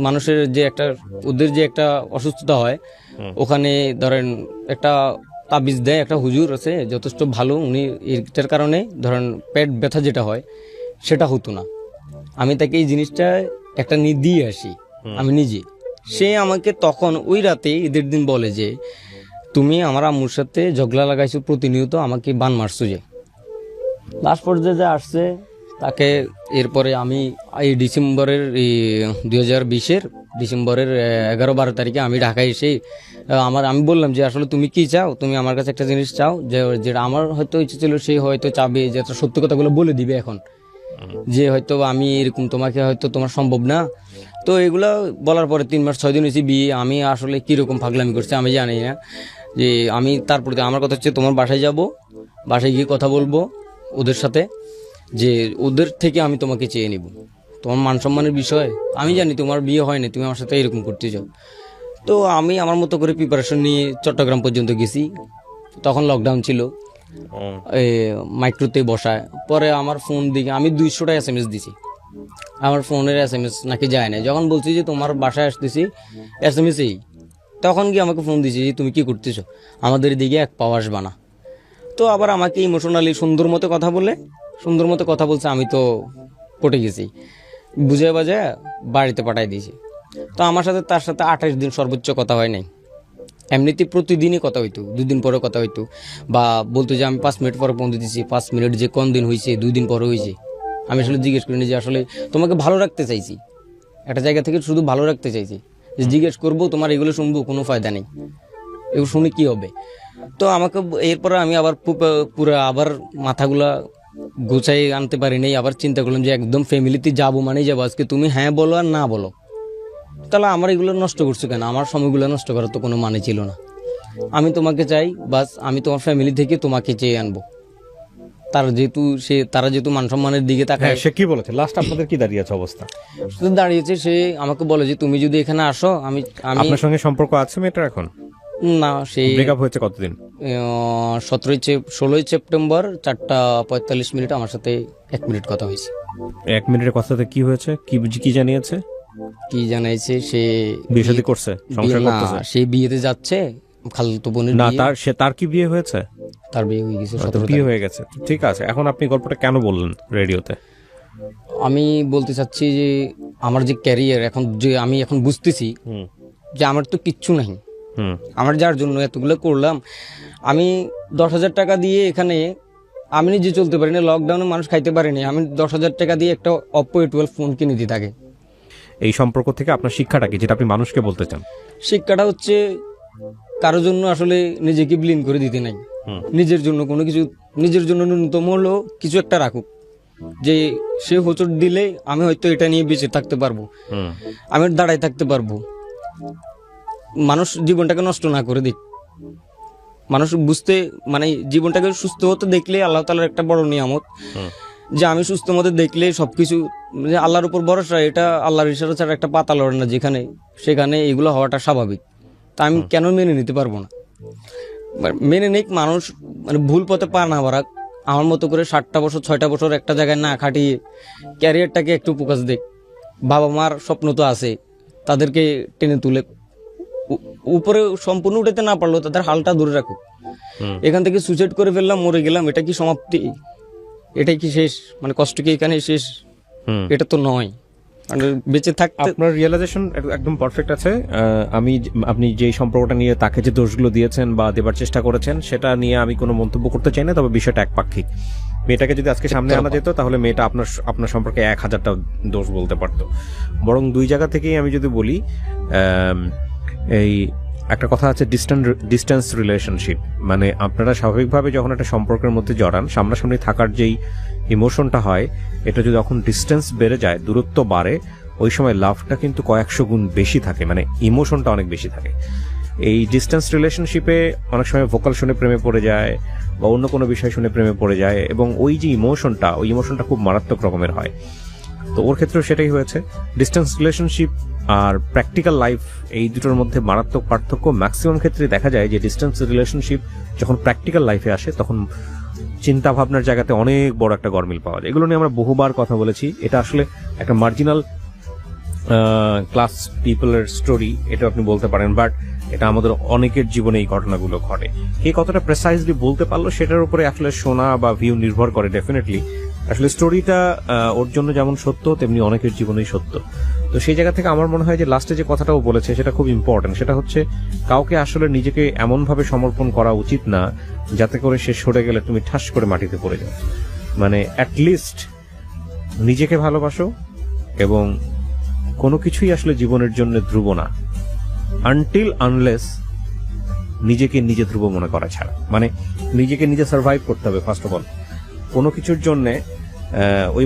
মানুষের যে একটা ওদের যে একটা অসুস্থতা হয় ওখানে ধরেন একটা তাবিজ দেয়, একটা হুজুর আছে যথেষ্ট ভালো, উনি এটার কারণে ধরেন পেট ব্যথা যেটা হয় সেটা হতো না। আমি তাকে এই জিনিসটা একটা দিয়ে আসি আমি নিজে। সে আমাকে তখন ওই রাতে ঈদের দিন বলে যে তুমি আমার আম্মুর সাথে ঝগড়া লাগাইছো, প্রতিনিয়ত আমাকে বান মারছো। যে লাস্ট পর্যায়ে যে আসছে তাকে এরপরে আমি এই ডিসেম্বরের 2020-এর ডিসেম্বরের 11-12 তারিখে আমি ঢাকায় এসে আমি বললাম যে আসলে তুমি কি চাও, তুমি আমার কাছে একটা জিনিস চাও যেটা আমার হয়তো ইচ্ছে ছিল, সে হয়তো চাবে যে সত্যি কথাগুলো বলে দিবে এখন, যে হয়তো আমি এরকম তোমাকে হয়তো তোমার সম্ভব না। তো এগুলো বলার পরে 3 মাস 6 দিন হয়েছে বিয়ে, আমি আসলে কিরকম পাগলামি করছি আমি জানি না। যে আমি তারপরে আমার কথা হচ্ছে তোমার বাসায় যাব, বাসায় গিয়ে কথা বলবো ওদের সাথে, যে ওদের থেকে আমি তোমাকে চেয়ে নিব। তোমার মান সম্মানের বিষয়, আমি জানি তোমার বিয়ে হয়নি, তুমি আমার সাথে এরকম করতে চাও। তো আমি আমার মতো করে প্রিপারেশন নিয়ে চট্টগ্রাম পর্যন্ত গেছি। তখন লকডাউন ছিল, মাইক্রোতে বসায়। পরে আমার ফোন দিকে আমি 200টা SMS দিছি, আমার ফোনের SMS নাকি যায় না। যখন বলছি যে তোমার বাসায় আসতেছি SMS-এই, তখন কি আমাকে ফোন দিছি যে তুমি কি করতেছো, আমাদের দিকে এক পাও আসবা না। তো আবার আমাকে ইমোশনালি সুন্দর মতো কথা বলছে, আমি তো পটে গেছি, বুঝে বাজে বাড়িতে পাঠাই দিয়েছি। তো আমার সাথে তার সাথে 28 দিন সর্বোচ্চ কথা হয় নাই। এমনিতে প্রতিদিনই কথা হইতো, 2 দিন পরে কথা হইতো, বা বলতো যে আমি 5 মিনিট পরে ফোন দিতেছি, 5 মিনিট যে কোন দিন হয়েছে, 2 দিন পরে হয়েছে। আমি আসলে জিজ্ঞেস করিনি যে আসলে তোমাকে ভালো রাখতে চাইছি, একটা জায়গা থেকে শুধু ভালো রাখতে চাইছি, যে জিজ্ঞেস করবো তোমার এগুলো শুনবো, কোনো ফায়দা নেই, এগুলো শুনে কি হবে। তো আমাকে এরপরে আমি আবার পুরো আবার মাথাগুলা গুছাই আনতে পারিনি। আবার চিন্তা করলাম যে একদম ফ্যামিলিতে যাবো মানেই যাবো, আজকে তুমি হ্যাঁ বলো আর না বলো, তাহলে আমার এগুলো নষ্ট করছো কেন? আমার সময়গুলো নষ্ট করার তো কোনো মানে ছিল না। আমি তোমাকে চাই, বাস আমি তোমার ফ্যামিলি থেকে তোমাকে চেয়ে আনবো। তারা যেহেতু মান সম্মানের দিকে তাকায়। সে কি বলেছে লাস্ট আপনাদের কি দাঁড়িয়েছে অবস্থা? শুধু দাঁড়িয়েছে, সে আমাকে বলে যে তুমি যদি এখানে আসো, আমি আপনার সঙ্গে সম্পর্ক আছে মেয়েটার এখন? না, সেই ব্রেকআপ হয়েছে কতদিন? 16 সেপ্টেম্বর 4:45 আমার সাথে 1 মিনিট কথা হয়েছে। 1 মিনিটের কথাতে কি হয়েছে, কি জানিয়েছে? কি জানাইছে, সে বিয়ে শাদী করছে, সংসার না, করতেছে? সে বিয়েতে যাচ্ছে, খালতো বোনের না, বিয়ে। তার কি বিয়ে হয়েছে? তার বিয়ে হয়ে গেছে, তো বিয়ে হয়ে গেছে, ঠিক আছে। এখন আপনি গল্পটা কেন বললেন রেডিওতে? আমি বলতে চাচ্ছি যে আমার যে ক্যারিয়ার এখন, যে আমি এখন বুঝতেছি যে আমার তো কিচ্ছু নাই। আমার যার জন্য এতগুলো করলাম, আমি 10,000 টাকা দিয়ে এখানে আমি নিজে চলতে পারি না, লকডাউনে মানুষ খাইতে পারেনি, আমি 10,000 টাকা দিয়ে একটা Oppo A12 ফোন কিনে দিই তাকে। এই সম্পর্ক থেকে আপনার শিক্ষাটা কি, যেটা আপনি মানুষকে বলতে চান? শিক্ষাটা হচ্ছে কারোর জন্য আসলে নিজেকে ব্লিন করে দিতে নাই। নিজের জন্য কোনো কিছু, নিজের জন্য ন্যূনতম হলো কিছু একটা রাখুক, যে সে হোঁচট দিলে আমি হয়তো এটা নিয়ে বেঁচে থাকতে পারবো, আমি দাঁড়ায় থাকতে পারবো। মানুষ জীবনটাকে নষ্ট না করে দিক, মানুষ বুঝতে মানে জীবনটাকে সুস্থ হতে দেখলে আল্লাহ তাআলার একটা বড় নিয়ামত, যে আমি সুস্থ মতে দেখলে সবকিছু, যে আল্লাহর উপর ভরসা, এটা আল্লাহর ইশারা ছাড়া একটা পাতা লড়ে না যেখানে, সেখানে এগুলো হওয়াটা স্বাভাবিক। তা আমি কেন মেনে নিতে পারবো না? মেনে নিক মানুষ, মানে ভুল পথে পা না বাড়াক, আমার মতো করে 7টা বছর 6টা বছর একটা জায়গায় না খাটিয়ে ক্যারিয়ারটাকে একটু ফোকাস দেখ। বাবা মার স্বপ্ন তো আছে, তাদেরকে টেনে তুলে উপরে সম্পূর্ণ উঠাতে না পারলো তাদের হালটা দূরে রাখুক। এখান থেকে সুইসাইড করে ফেললাম, মরে গেলাম, এটা কি সমাপ্তি? এটাই কি শেষ? মানে কষ্ট কি এখানে শেষ? এটা তো নয়। মানে বেঁচে থাকতে আপনার রিয়েলাইজেশন একদম পারফেক্ট আছে। আপনি যে সম্পর্কটা নিয়ে তাকে যে দোষগুলো দিয়েছেন বা দেবার চেষ্টা করেছেন, সেটা নিয়ে আমি কোনো মন্তব্য করতে চাই না, তবে বিষয়টা একপাক্ষিক। মেয়েটাকে যদি আজকে সামনে আনা যেত, তাহলে মেয়েটা আপনার সম্পর্কে 1000টা দোষ বলতে পারতো। বরং 2 জায়গা থেকেই আমি যদি বলি, এই একটা কথা আছে ডিস্টেন্স রিলেশনশিপ, মানে আপনারা স্বাভাবিকভাবে যখন একটা সম্পর্কের মধ্যে জড়ান, সামনাসামনি থাকার যেই ইমোশনটা হয়, এটা যদি যখন ডিস্টেন্স বেড়ে যায়, দূরত্ব বাড়ে, ওই সময় লাভটা কিন্তু কয়েকশো গুণ বেশি থাকে, মানে ইমোশনটা অনেক বেশি থাকে। এই ডিস্টেন্স রিলেশনশিপে অনেক সময় ভোকাল শুনে প্রেমে পড়ে যায় বা অন্য কোনো বিষয় শুনে প্রেমে পড়ে যায়, এবং ওই যে ইমোশনটা খুব মারাত্মক রকমের হয়। তো ওর ক্ষেত্রেও সেটাই হয়েছে। ডিস্টেন্স রিলেশনশিপ আর প্র্যাকটিক্যাল লাইফ, এই দুটোর মধ্যে মারাত্মক পার্থক্য। ম্যাক্সিমাম ক্ষেত্রে দেখা যায় যে ডিস্টেন্স রিলেশনশিপ যখন প্র্যাকটিক্যাল লাইফে আসে, তখন চিন্তা ভাবনার জায়গাতে অনেক বড় একটা গরমিল পাওয়া যায়। এগুলো নিয়ে আমরা বহুবার কথা বলেছি। এটা আসলে একটা মার্জিনাল ক্লাস পিপলের স্টোরি, এটা আপনি বলতে পারেন, বাট এটা আমাদের অনেকের জীবনে এই ঘটনাগুলো ঘটে। কে কতটা প্রেসাইজলি বলতে পারলো সেটার উপরে আসলে শোনা বা ভিউ নির্ভর করে। ডেফিনেটলি আসলে স্টোরিটা ওর জন্য যেমন সত্য, তেমনি অনেকের জীবনেই সত্য। তো সেই জায়গা থেকে আমার মনে হয় যে লাস্টে যে কথাটাও বলেছে সেটা খুব ইম্পর্টেন্ট। সেটা হচ্ছে, কাউকে আসলে নিজেকে এমনভাবে সমর্পণ করা উচিত না যাতে করে সে সরে গেলে তুমি ঠাস করে মাটিতে পড়ে যাও। মানে অ্যাটলিস্ট নিজেকে ভালোবাসো, এবং কোনো কিছুই আসলে জীবনের জন্য ধ্রুব না, আনটিল আনলেস নিজেকে নিজে ধ্রুব মনে করা ছাড়া। মানে নিজেকে নিজে সার্ভাইভ করতে হবে ফার্স্ট অফ অল। কোনো কিছুর জন্যে ওই